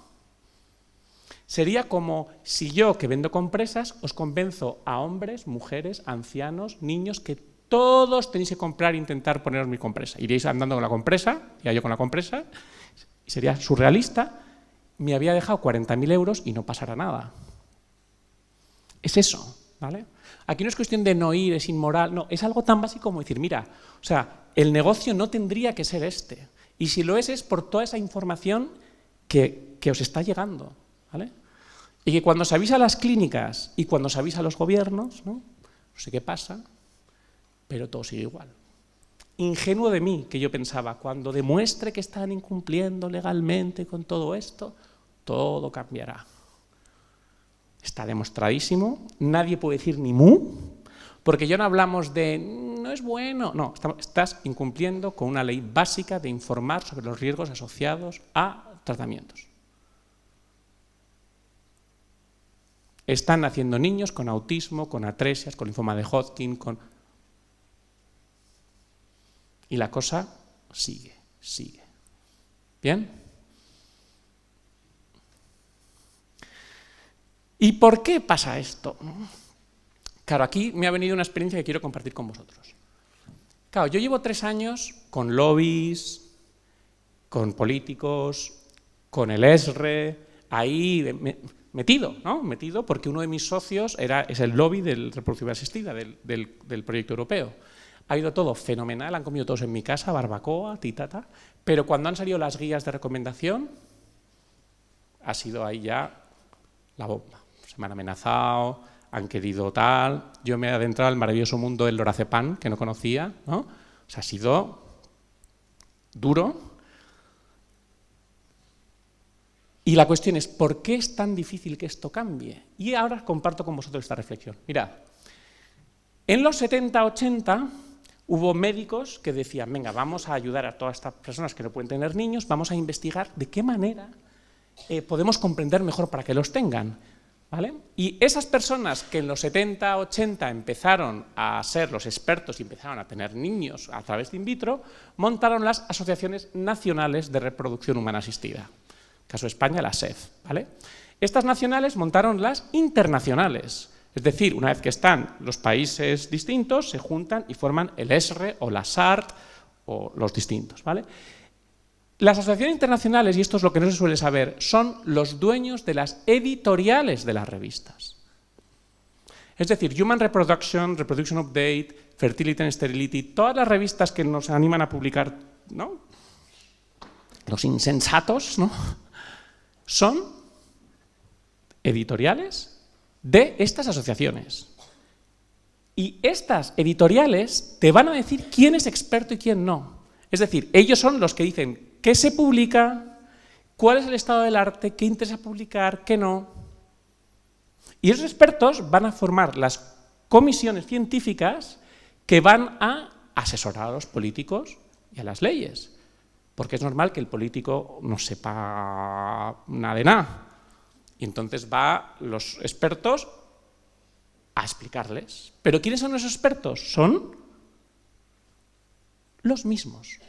sería como si yo, que vendo compresas, os convenzo a hombres, mujeres, ancianos, niños, que todos tenéis que comprar e intentar poneros mi compresa. Iríais andando con la compresa, iría yo con la compresa, y sería surrealista, me había dejado 40.000 euros y no pasará nada. Es eso, ¿vale? Aquí no es cuestión de no ir, es inmoral, no, es algo tan básico como decir, mira, o sea, el negocio no tendría que ser este, y si lo es por toda esa información que os está llegando, ¿vale? Y que cuando se avisa a las clínicas y cuando se avisa a los gobiernos, ¿no?, no sé qué pasa, pero todo sigue igual. Ingenuo de mí, que yo pensaba, cuando demuestre que están incumpliendo legalmente con todo esto, todo cambiará. Está demostradísimo, nadie puede decir ni mu, porque ya no hablamos de no es bueno, no, estás incumpliendo con una ley básica de informar sobre los riesgos asociados a tratamientos. Están naciendo niños con autismo, con atresias, con linfoma de Hodgkin, y la cosa sigue. ¿Bien? ¿Y por qué pasa esto? Claro, aquí me ha venido una experiencia que quiero compartir con vosotros. Claro, yo llevo 3 años con lobbies, con políticos, con el ESRE, ahí metido, ¿no? Metido porque uno de mis socios es el lobby del reproducción asistida, del proyecto europeo. Ha ido todo fenomenal, han comido todos en mi casa, barbacoa, titata, pero cuando han salido las guías de recomendación, ha sido ahí ya la bomba. Se me han amenazado, han querido tal, yo me he adentrado al maravilloso mundo del lorazepam, que no conocía, ¿no? O sea, ha sido duro, Y la cuestión es, ¿por qué es tan difícil que esto cambie? Y ahora comparto con vosotros esta reflexión. Mirad, en los 70-80 hubo médicos que decían, venga, vamos a ayudar a todas estas personas que no pueden tener niños, vamos a investigar de qué manera podemos comprender mejor para que los tengan. ¿Vale? Y esas personas que en los 70-80 empezaron a ser los expertos y empezaron a tener niños a través de in vitro, montaron las Asociaciones Nacionales de Reproducción Humana Asistida. Caso de España, la SEF, ¿vale? Estas nacionales montaron las internacionales, es decir, una vez que están los países distintos, se juntan y forman el ESRE o la SART o los distintos, ¿vale? Las asociaciones internacionales, y esto es lo que no se suele saber, son los dueños de las editoriales de las revistas. Es decir, Human Reproduction, Reproduction Update, Fertility and Sterility, todas las revistas que nos animan a publicar, ¿no?, los insensatos, ¿no?, son editoriales de estas asociaciones. Y estas editoriales te van a decir quién es experto y quién no. Es decir, ellos son los que dicen qué se publica, cuál es el estado del arte, qué interesa publicar, qué no. Y esos expertos van a formar las comisiones científicas que van a asesorar a los políticos y a las leyes. Porque es normal que el político no sepa nada de nada. Y entonces va los expertos a explicarles. ¿Pero quiénes son esos expertos? Son los mismos.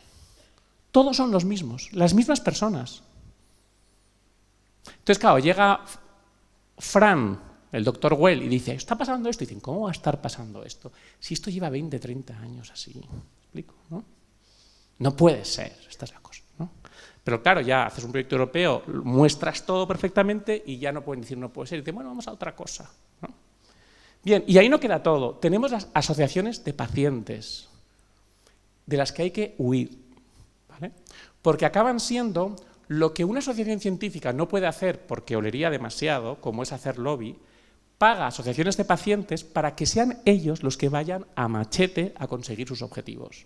Todos son los mismos, las mismas personas. Entonces, claro, llega Fran, el doctor Well, y dice, ¿está pasando esto? Y dicen, ¿cómo va a estar pasando esto? Si esto lleva 20, 30 años así. ¿Me explico? No puede ser, esta es la cosa, ¿no? Pero claro, ya haces un proyecto europeo, muestras todo perfectamente y ya no pueden decir no puede ser. Y dicen, bueno, vamos a otra cosa, ¿no? Bien, y ahí no queda todo. Tenemos las asociaciones de pacientes, de las que hay que huir, ¿vale? Porque acaban siendo lo que una asociación científica no puede hacer porque olería demasiado, como es hacer lobby, paga a asociaciones de pacientes para que sean ellos los que vayan a machete a conseguir sus objetivos.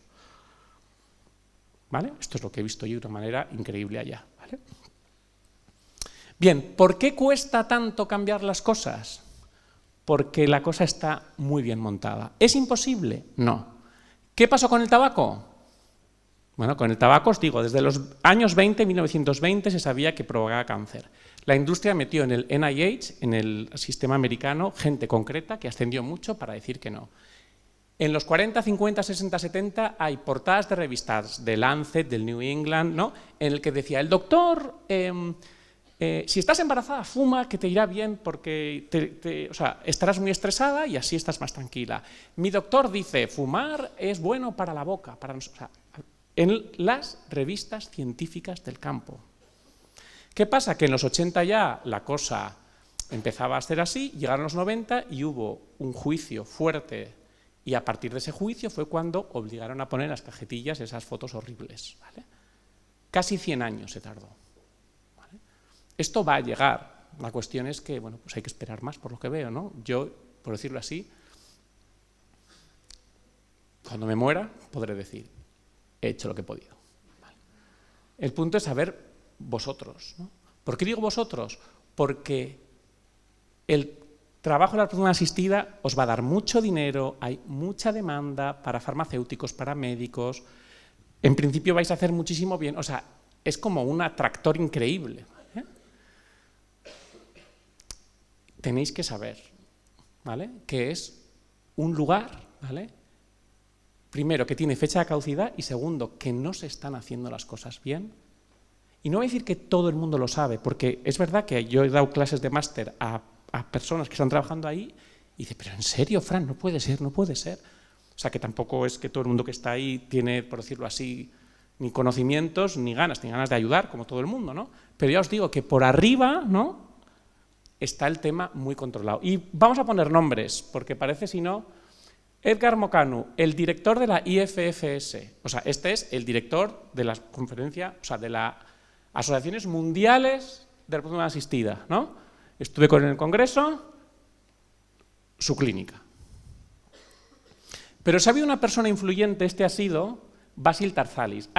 ¿Vale? Esto es lo que he visto yo de una manera increíble allá, ¿vale? Bien, ¿por qué cuesta tanto cambiar las cosas? Porque la cosa está muy bien montada. ¿Es imposible? No. ¿Qué pasó con el tabaco? Bueno, con el tabaco os digo, desde los años 20, 1920, se sabía que provocaba cáncer. La industria metió en el NIH, en el sistema americano, gente concreta que ascendió mucho para decir que no. En los 40, 50, 60, 70 hay portadas de revistas de Lancet, del New England, ¿no?, en el que decía, el doctor, si estás embarazada, fuma, que te irá bien porque o sea, estarás muy estresada y así estás más tranquila. Mi doctor dice, fumar es bueno para la boca, o sea, en las revistas científicas del campo. ¿Qué pasa? Que en los 80 ya la cosa empezaba a ser así, llegaron los 90 y hubo un juicio fuerte. Y a partir de ese juicio fue cuando obligaron a poner en las cajetillas esas fotos horribles, ¿vale? Casi 100 años se tardó, ¿vale? Esto va a llegar. La cuestión es que, bueno, pues hay que esperar más por lo que veo, ¿no? Yo, por decirlo así, cuando me muera podré decir, he hecho lo que he podido, ¿vale? El punto es saber vosotros, ¿no? ¿Por qué digo vosotros? Porque el trabajo de la reproducción asistida os va a dar mucho dinero, hay mucha demanda para farmacéuticos, para médicos, en principio vais a hacer muchísimo bien, o sea, es como un atractor increíble, ¿vale? Tenéis que saber, ¿vale?, que es un lugar, ¿vale?, primero, que tiene fecha de caducidad y segundo, que no se están haciendo las cosas bien. Y no voy a decir que todo el mundo lo sabe, porque es verdad que yo he dado clases de máster a personas que están trabajando ahí y dice, pero en serio, Fran, no puede ser, no puede ser. O sea, que tampoco es que todo el mundo que está ahí tiene, por decirlo así, ni conocimientos, ni ganas de ayudar, como todo el mundo, ¿no? Pero ya os digo que por arriba, ¿no?, está el tema muy controlado. Y vamos a poner nombres, porque parece, si no, Edgar Mocanu, el director de la IFFS, o sea, este es el director de la conferencia, o sea, de las Asociaciones Mundiales de Reproducción Asistida, ¿no? Estuve con él en el Congreso, su clínica. Pero si ha habido una persona influyente, este ha sido Basil Tarzalis.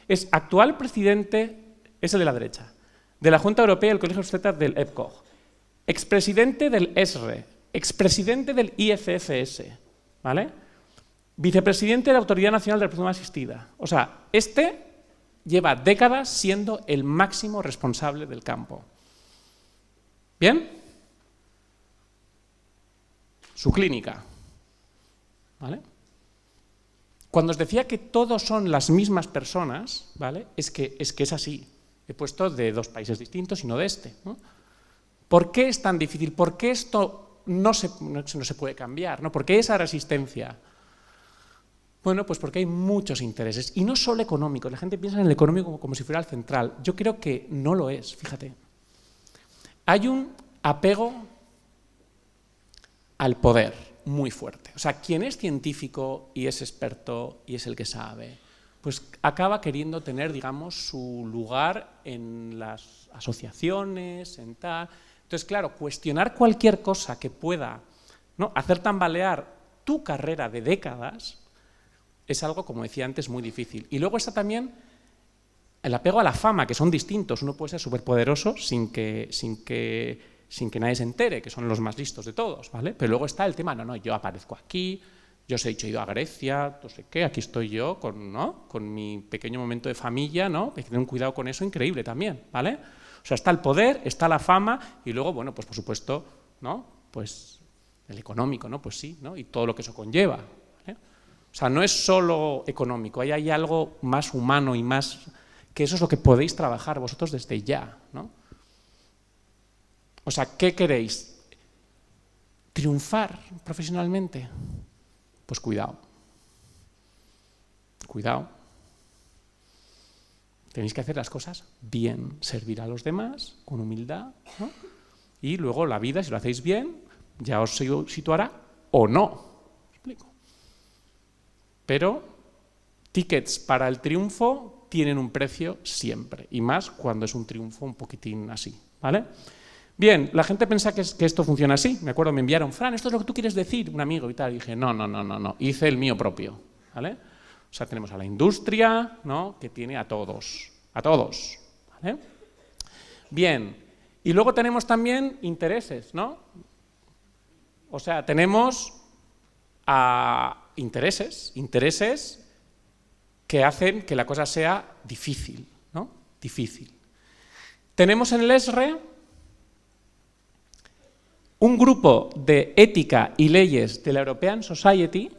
Es actual presidente, es el de la derecha, de la Junta Europea y el Colegio de Obstetras del EPCOG, expresidente del ESRE, expresidente del IFFS, ¿vale? Vicepresidente de la Autoridad Nacional de Reproducción Asistida. O sea, lleva décadas siendo el máximo responsable del campo. ¿Bien? Su clínica. ¿Vale? Cuando os decía que todos son las mismas personas, ¿vale? Es que es así. He puesto de 2 países distintos y no de este, ¿no? ¿Por qué es tan difícil? ¿Por qué esto no se puede cambiar, ¿no? ¿Por qué esa resistencia? Bueno, pues porque hay muchos intereses, y no solo económicos. La gente piensa en el económico como si fuera el central. Yo creo que no lo es, fíjate. Hay un apego al poder muy fuerte. O sea, quien es científico y es experto y es el que sabe, pues acaba queriendo tener, digamos, su lugar en las asociaciones, en tal. Entonces, claro, cuestionar cualquier cosa que pueda, ¿no?, hacer tambalear tu carrera de décadas es algo, como decía antes, muy difícil. Y luego está también el apego a la fama, que son distintos. Uno puede ser superpoderoso sin que nadie se entere, que son los más listos de todos, ¿vale? Pero luego está el tema, no, yo aparezco aquí, yo os he dicho, he ido a Grecia, no sé qué, aquí estoy yo con mi pequeño momento de familia, ¿no? Hay que tener un cuidado con eso increíble también, ¿vale? O sea, está el poder, está la fama, y luego, bueno, pues por supuesto, ¿no?, pues el económico, ¿no? Pues sí, ¿no? Y todo lo que eso conlleva, ¿vale? O sea, no es solo económico, hay algo más humano y más, que eso es lo que podéis trabajar vosotros desde ya, ¿no? O sea, ¿qué queréis? ¿Triunfar profesionalmente? Pues cuidado. Cuidado. Tenéis que hacer las cosas bien, servir a los demás con humildad, ¿no? Y luego la vida, si lo hacéis bien, ya os situará o no. ¿Me explico? Pero tickets para el triunfo tienen un precio siempre, y más cuando es un triunfo un poquitín así, ¿vale? Bien, la gente piensa que esto funciona así. Me acuerdo, me enviaron, Fran, ¿esto es lo que tú quieres decir? Un amigo y tal. Y dije, no, hice el mío propio, ¿vale? O sea, tenemos a la industria, ¿no?, que tiene a todos, ¿vale? Bien, y luego tenemos también intereses, ¿no? O sea, tenemos intereses que hacen que la cosa sea difícil, ¿no? Difícil. Tenemos en el ESRE un grupo de ética y leyes de la European Society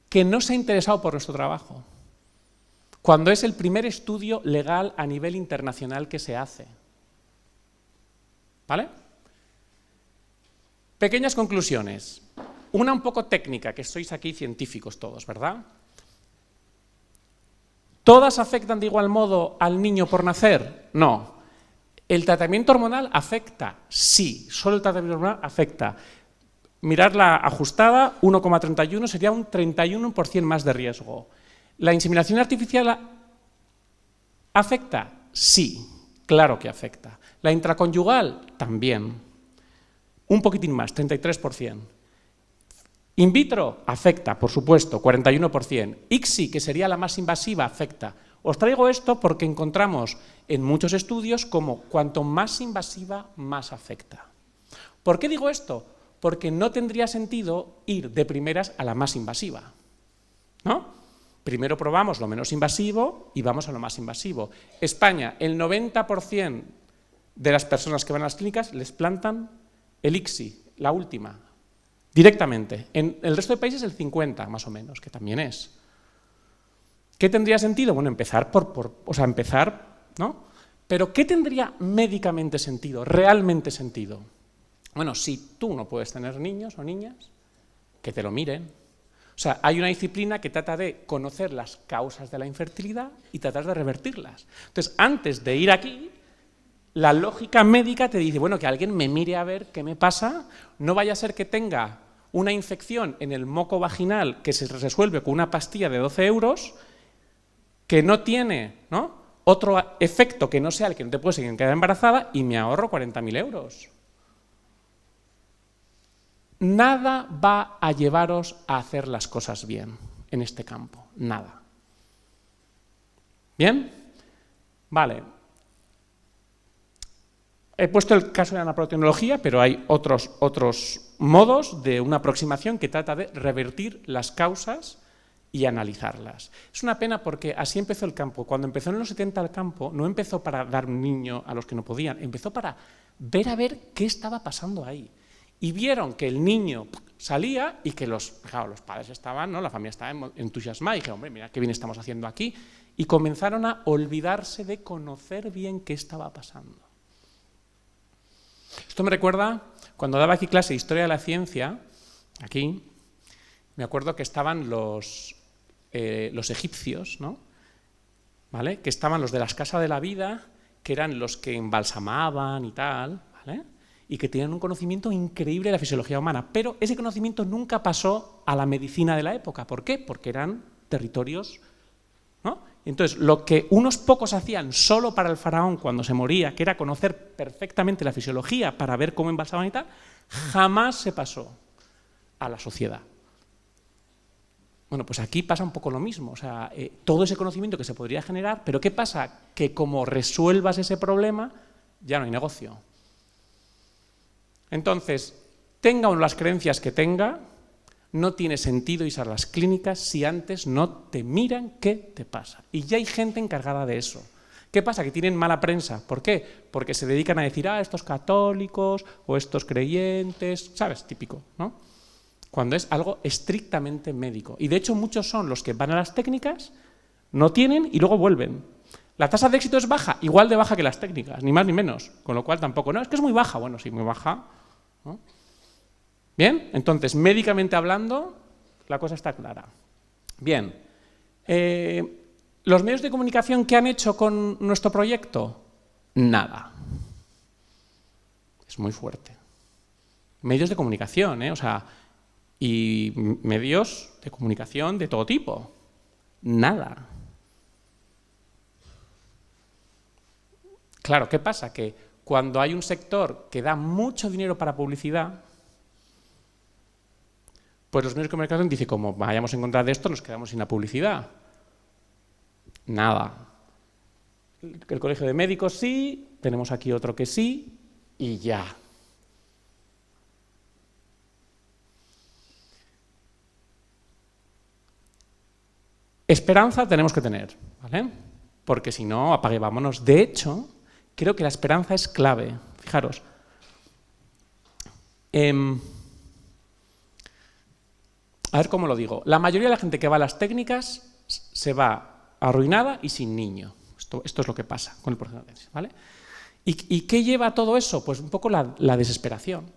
que no se ha interesado por nuestro trabajo, cuando es el primer estudio legal a nivel internacional que se hace. ¿Vale? Pequeñas conclusiones. Una un poco técnica, que sois aquí científicos todos, ¿verdad? ¿Todas afectan de igual modo al niño por nacer? No. ¿El tratamiento hormonal afecta? Sí, solo el tratamiento hormonal afecta. Mirar la ajustada, 1,31 sería un 31% más de riesgo. ¿La inseminación artificial afecta? Sí, claro que afecta. ¿La intraconyugal? También. Un poquitín más, 33%. In vitro afecta, por supuesto, 41%. ICSI, que sería la más invasiva, afecta. Os traigo esto porque encontramos en muchos estudios como cuanto más invasiva, más afecta. ¿Por qué digo esto? Porque no tendría sentido ir de primeras a la más invasiva, ¿no? Primero probamos lo menos invasivo y vamos a lo más invasivo. España, el 90% de las personas que van a las clínicas les plantan el ICSI, la última, directamente. En el resto de países el 50%, más o menos, que también es. ¿Qué tendría sentido? Bueno, empezar ¿no? Pero ¿qué tendría médicamente sentido, realmente sentido? Bueno, si tú no puedes tener niños o niñas, que te lo miren. O sea, hay una disciplina que trata de conocer las causas de la infertilidad y tratar de revertirlas. Entonces, antes de ir aquí, la lógica médica te dice, bueno, que alguien me mire a ver qué me pasa, no vaya a ser que tenga una infección en el moco vaginal que se resuelve con una pastilla de 12 euros, que no tiene, ¿no?, otro efecto que no sea el que no te puedes quedar embarazada y me ahorro 40.000 euros. Nada va a llevaros a hacer las cosas bien en este campo, nada. ¿Bien? Vale. He puesto el caso de la nanotecnología, pero hay otros modos de una aproximación que trata de revertir las causas y analizarlas. Es una pena porque así empezó el campo. Cuando empezó en los 70 el campo, no empezó para dar un niño a los que no podían, empezó para ver a ver qué estaba pasando ahí. Y vieron que el niño salía y que los padres estaban, ¿no? La familia estaba entusiasmada y dijeron, hombre, mira qué bien estamos haciendo aquí. Y comenzaron a olvidarse de conocer bien qué estaba pasando. Esto me recuerda, cuando daba aquí clase de Historia de la Ciencia, aquí, me acuerdo que estaban los egipcios, ¿no? ¿Vale? Que estaban los de las casas de la vida, que eran los que embalsamaban y tal, ¿vale? Y que tenían un conocimiento increíble de la fisiología humana, pero ese conocimiento nunca pasó a la medicina de la época. ¿Por qué? Porque eran territorios, ¿no? Entonces, lo que unos pocos hacían solo para el faraón cuando se moría, que era conocer perfectamente la fisiología para ver cómo embalsaban y tal, jamás se pasó a la sociedad. Bueno, pues aquí pasa un poco lo mismo, o sea, todo ese conocimiento que se podría generar, pero ¿qué pasa? Que como resuelvas ese problema, ya no hay negocio. Entonces, tenga uno las creencias que tenga, no tiene sentido ir a las clínicas si antes no te miran qué te pasa. Y ya hay gente encargada de eso. ¿Qué pasa? Que tienen mala prensa. ¿Por qué? Porque se dedican a decir, estos católicos o estos creyentes, ¿sabes? Típico, ¿no? Cuando es algo estrictamente médico. Y de hecho muchos son los que van a las técnicas, no tienen y luego vuelven. La tasa de éxito es baja, igual de baja que las técnicas, ni más ni menos. Con lo cual tampoco, no, es que es muy baja. Bueno, sí, muy baja, ¿no? Bien, entonces, médicamente hablando, la cosa está clara. Bien, ¿los medios de comunicación qué han hecho con nuestro proyecto? Nada. Es muy fuerte. Medios de comunicación, o sea, y medios de comunicación de todo tipo. Nada. Claro, ¿qué pasa? Que cuando hay un sector que da mucho dinero para publicidad, pues los medios de comunicación dicen, como vayamos en contra de esto, nos quedamos sin la publicidad. Nada. El colegio de médicos sí, tenemos aquí otro que sí, y ya. Esperanza tenemos que tener, ¿vale? Porque si no, apague, vámonos. De hecho, creo que la esperanza es clave. Fijaros. A ver cómo lo digo. La mayoría de la gente que va a las técnicas se va arruinada y sin niño. Esto es lo que pasa con el proceso, ¿vale? ¿Y qué lleva a todo eso? Pues un poco la desesperación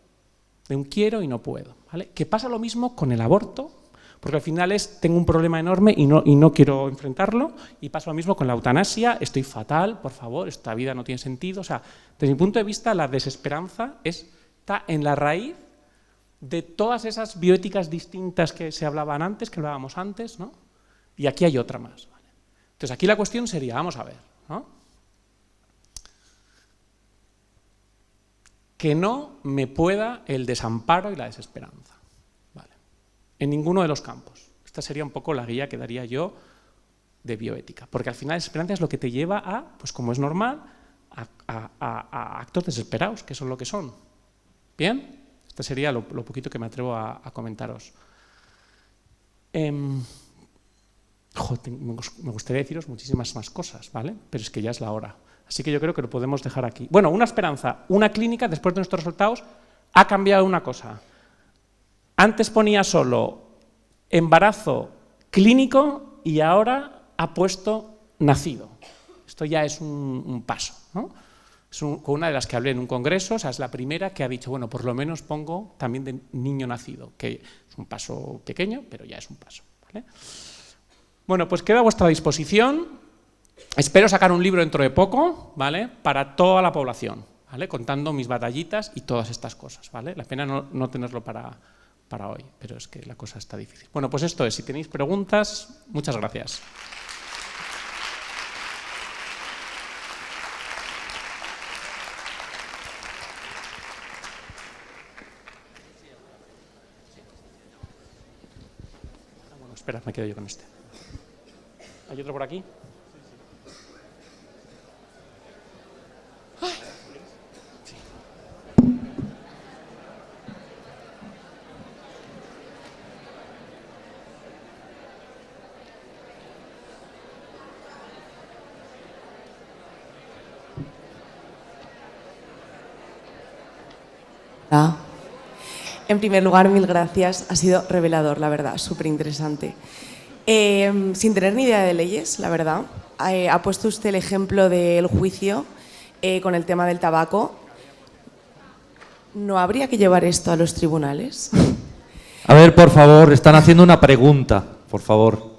de un quiero y no puedo, ¿vale? Que pasa lo mismo con el aborto, porque al final tengo un problema enorme y no quiero enfrentarlo, y pasa lo mismo con la eutanasia, estoy fatal, por favor, esta vida no tiene sentido. O sea, desde mi punto de vista, la desesperanza está en la raíz de todas esas bioéticas distintas que hablábamos antes, ¿no? Y aquí hay otra más, ¿vale? Entonces aquí la cuestión sería, vamos a ver, ¿no? Que no me pueda el desamparo y la desesperanza, ¿vale? En ninguno de los campos. Esta sería un poco la guía que daría yo de bioética, porque al final la desesperanza es lo que te lleva a, pues como es normal, a actos desesperados, que son lo que son. ¿Bien? Este sería lo poquito que me atrevo a comentaros. Me gustaría deciros muchísimas más cosas, ¿vale? Pero es que ya es la hora. Así que yo creo que lo podemos dejar aquí. Bueno, una esperanza. Una clínica, después de nuestros resultados, ha cambiado una cosa. Antes ponía solo embarazo clínico y ahora ha puesto nacido. Esto ya es un paso, ¿no? Con una de las que hablé en un congreso, o sea, es la primera que ha dicho, bueno, por lo menos pongo también de niño nacido, que es un paso pequeño, pero ya es un paso, ¿vale? Bueno, pues quedo a vuestra disposición. Espero sacar un libro dentro de poco, ¿vale? Para toda la población, ¿vale? Contando mis batallitas y todas estas cosas, ¿vale? La pena no tenerlo para hoy, pero es que la cosa está difícil. Bueno, pues esto es. Si tenéis preguntas, muchas gracias. Espera, me quedo yo con este. ¿Hay otro por aquí? Sí. En primer lugar, mil gracias. Ha sido revelador, la verdad, súper interesante. Sin tener ni idea de leyes, la verdad, ha puesto usted el ejemplo del juicio con el tema del tabaco. ¿No habría que llevar esto a los tribunales? A ver, por favor, están haciendo una pregunta, por favor.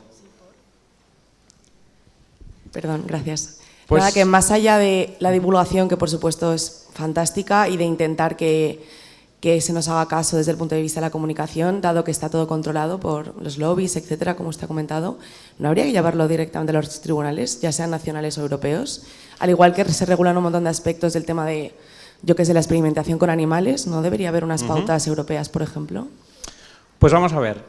Perdón, gracias. Pues, nada, que más allá de la divulgación, que por supuesto es fantástica, y de intentar que se nos haga caso desde el punto de vista de la comunicación, dado que está todo controlado por los lobbies, etcétera, como usted ha comentado, ¿no habría que llevarlo directamente a los tribunales, ya sean nacionales o europeos? Al igual que se regulan un montón de aspectos del tema de, yo qué sé, la experimentación con animales, ¿no debería haber unas pautas europeas, por ejemplo? Pues vamos a ver.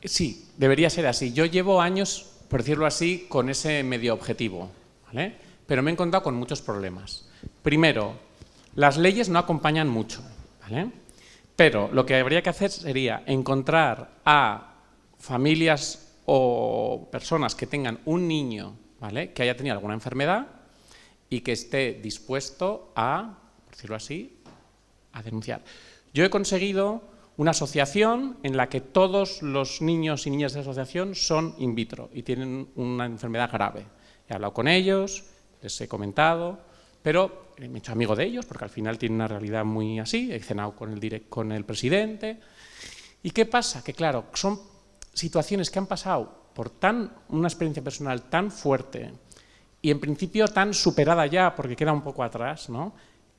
Sí, debería ser así. Yo llevo años, por decirlo así, con ese medio objetivo, ¿vale? Pero me he encontrado con muchos problemas. Primero, las leyes no acompañan mucho, ¿vale? Pero lo que habría que hacer sería encontrar a familias o personas que tengan un niño, ¿vale?, que haya tenido alguna enfermedad y que esté dispuesto a, por decirlo así, a denunciar. Yo he conseguido una asociación en la que todos los niños y niñas de la asociación son in vitro y tienen una enfermedad grave. He hablado con ellos, les he comentado, pero me he hecho amigo de ellos porque al final tienen una realidad muy así. He cenado con el presidente. ¿Y qué pasa? Que claro, son situaciones que han pasado por una experiencia personal tan fuerte y en principio tan superada ya, porque queda un poco atrás, ¿no?,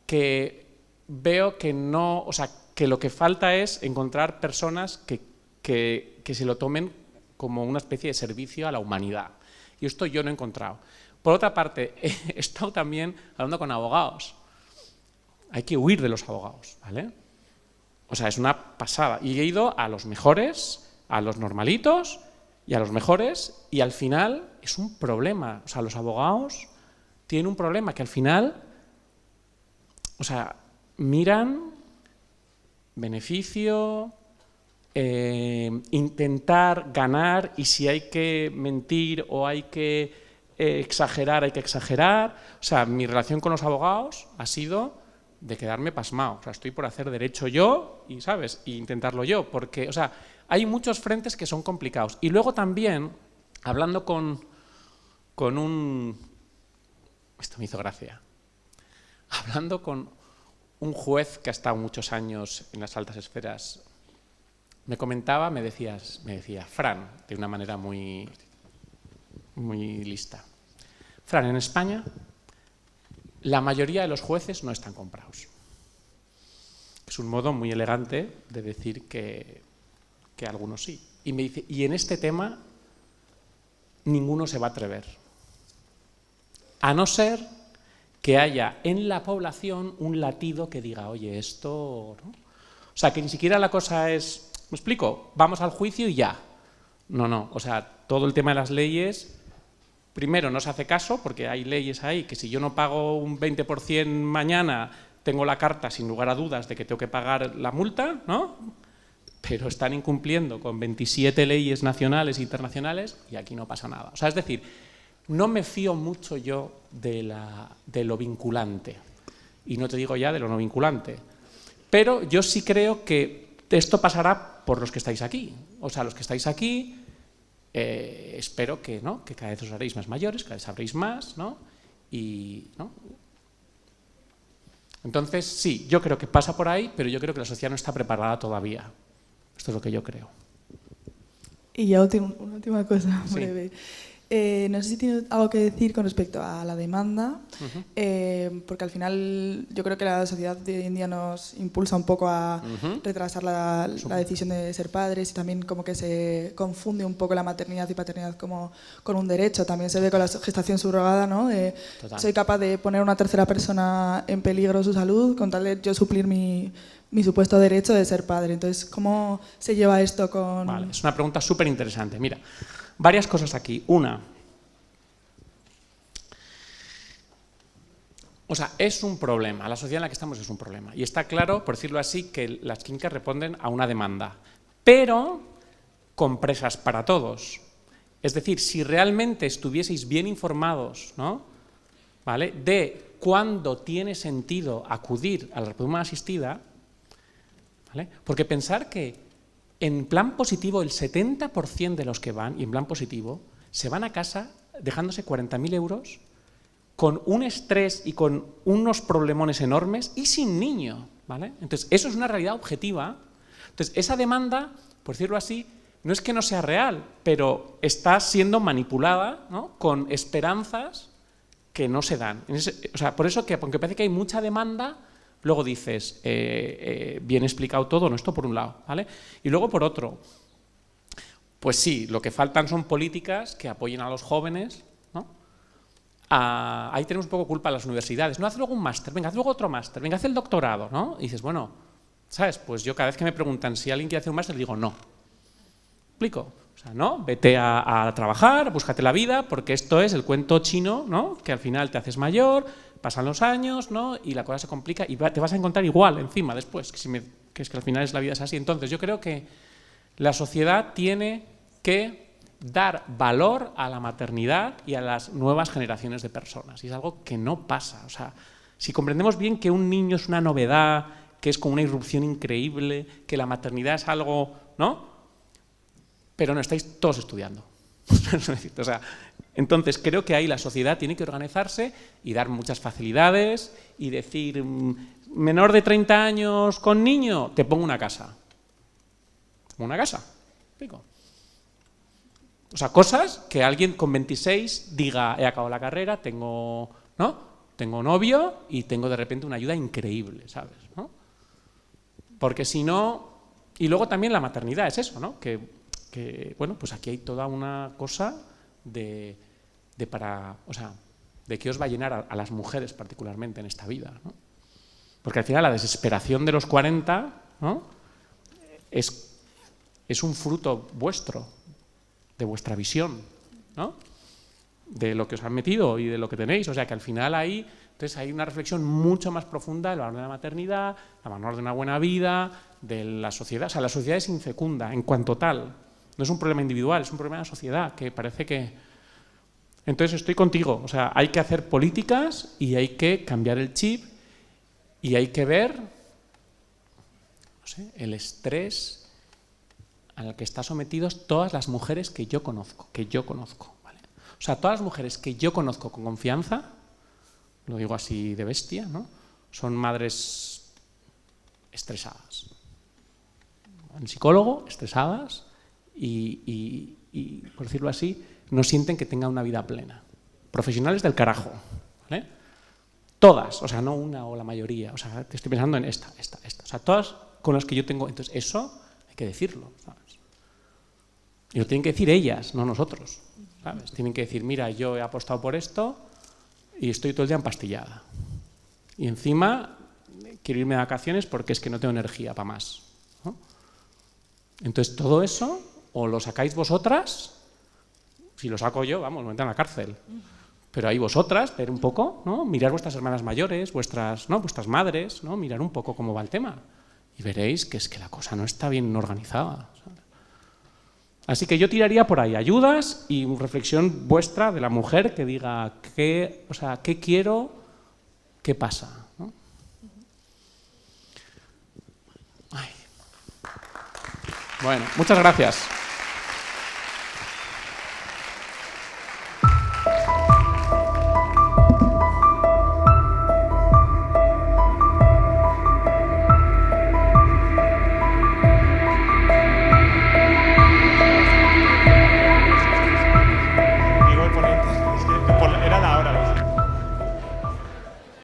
que veo que no, o sea, que lo que falta es encontrar personas que se lo tomen como una especie de servicio a la humanidad. Y esto yo no he encontrado. Por otra parte, he estado también hablando con abogados. Hay que huir de los abogados, ¿vale? O sea, es una pasada. Y he ido a los mejores, a los normalitos y a los mejores, y al final es un problema. O sea, los abogados tienen un problema que al final, o sea, miran beneficio, intentar ganar, y si hay que mentir o hay que exagerar, hay que exagerar. O sea, mi relación con los abogados ha sido de quedarme pasmado. O sea, estoy por hacer derecho yo y, ¿sabes?, y intentarlo yo, porque, o sea, hay muchos frentes que son complicados. Y luego también, hablando con un... Esto me hizo gracia. Hablando con un juez que ha estado muchos años en las altas esferas, me comentaba, me decía, Fran, de una manera muy lista, Fran, en España la mayoría de los jueces no están comprados. Es un modo muy elegante de decir que algunos sí. Y me dice, y en este tema ninguno se va a atrever, a no ser que haya en la población un latido que diga, oye, esto, ¿no? O sea, que ni siquiera la cosa es, ¿me explico?, vamos al juicio y ya. No, o sea, todo el tema de las leyes, primero no se hace caso, porque hay leyes ahí que si yo no pago un 20% mañana, tengo la carta sin lugar a dudas de que tengo que pagar la multa, ¿no? Pero están incumpliendo con 27 leyes nacionales e internacionales y aquí no pasa nada. O sea, es decir, no me fío mucho yo de lo vinculante, y no te digo ya de lo no vinculante, pero yo sí creo que esto pasará por los que estáis aquí. O sea, los que estáis aquí, espero que, ¿no?, que cada vez os haréis más mayores, cada vez sabréis más, ¿no? Y, ¿no? Entonces, sí, yo creo que pasa por ahí, pero yo creo que la sociedad no está preparada todavía. Esto es lo que yo creo. Y ya una última cosa Sí. breve. No sé si tiene algo que decir con respecto a la demanda, porque al final yo creo que la sociedad de hoy en día nos impulsa un poco a retrasar la decisión de ser padres, y también como que se confunde un poco la maternidad y paternidad como con un derecho. También se ve con la gestación subrogada, ¿no? Soy capaz de poner a una tercera persona en peligro su salud con tal de yo suplir mi supuesto derecho de ser padre. Entonces, ¿cómo se lleva esto con...? Vale, es una pregunta súper interesante. Mira, varias cosas aquí. Una, o sea, es un problema. La sociedad en la que estamos es un problema. Y está claro, por decirlo así, que las clínicas responden a una demanda, pero con presas para todos. Es decir, si realmente estuvieseis bien informados, ¿no?, ¿vale?, de cuándo tiene sentido acudir a la reproducción humana asistida, ¿vale? Porque pensar que en plan positivo el 70% de los que van, y en plan positivo, se van a casa dejándose 40.000 euros con un estrés y con unos problemones enormes y sin niño, ¿vale? Entonces, eso es una realidad objetiva. Entonces, esa demanda, por decirlo así, no es que no sea real, pero está siendo manipulada, ¿no?, con esperanzas que no se dan. O sea, por eso que, aunque parece que hay mucha demanda, luego dices, bien explicado todo, no, esto por un lado, ¿vale? Y luego por otro, pues sí, lo que faltan son políticas que apoyen a los jóvenes, ¿no? Ahí tenemos un poco culpa a las universidades. No, haz luego un máster, venga, haz luego otro máster, venga, haz el doctorado, ¿no? Y dices, bueno, ¿sabes? Pues yo cada vez que me preguntan si alguien quiere hacer un máster, digo, no. ¿Explico? O sea, no, vete a trabajar, búscate la vida, porque esto es el cuento chino, ¿no?, que al final te haces mayor, pasan los años, ¿no?, y la cosa se complica y te vas a encontrar igual encima después, que es que al final la vida es así. Entonces yo creo que la sociedad tiene que dar valor a la maternidad y a las nuevas generaciones de personas, y es algo que no pasa. O sea, si comprendemos bien que un niño es una novedad, que es como una irrupción increíble, que la maternidad es algo, ¿no?, pero no estáis todos estudiando. O sea, entonces creo que ahí la sociedad tiene que organizarse y dar muchas facilidades y decir, menor de 30 años con niño, te pongo una casa. Una casa. ¿Explico? O sea, cosas que alguien con 26 diga, he acabado la carrera, tengo novio y tengo de repente una ayuda increíble, ¿sabes? ¿No? Porque si no... Y luego también la maternidad es eso, ¿no? Que bueno, pues aquí hay toda una cosa de qué os va a llenar a las mujeres particularmente en esta vida, ¿no? Porque al final la desesperación de los 40, ¿no?, es un fruto vuestro, de vuestra visión, ¿no?, de lo que os han metido y de lo que tenéis. O sea que al final entonces hay una reflexión mucho más profunda del valor de la maternidad, el valor de una buena vida, de la sociedad. O sea, la sociedad es infecunda en cuanto tal. No es un problema individual, es un problema de la sociedad, que parece que... Entonces estoy contigo, o sea, hay que hacer políticas y hay que cambiar el chip y hay que ver, no sé, el estrés al que están sometidos todas las mujeres que yo conozco, ¿vale? O sea, todas las mujeres que yo conozco con confianza, lo digo así de bestia, ¿no?, son madres estresadas. El psicólogo, estresadas, y, por decirlo así, no sienten que tengan una vida plena. Profesionales del carajo, ¿vale? Todas, o sea, no una o la mayoría, o sea, te estoy pensando en esta. O sea, todas con las que yo tengo. Entonces, eso hay que decirlo, ¿sabes? Y lo tienen que decir ellas, no nosotros, ¿sabes? Tienen que decir, mira, yo he apostado por esto y estoy todo el día empastillada. Y encima quiero irme de vacaciones porque es que no tengo energía para más, ¿no? Entonces, todo eso... o lo sacáis vosotras, si lo saco yo, vamos, me metan a la cárcel. Pero ahí vosotras, ver un poco, ¿no?, mirar vuestras hermanas mayores, vuestras madres, ¿no?, mirar un poco cómo va el tema. Y veréis que es que la cosa no está bien organizada, ¿sabes? Así que yo tiraría por ahí, ayudas y reflexión vuestra de la mujer que diga, ¿qué quiero? ¿Qué pasa? ¿No? Ay. Bueno, muchas gracias.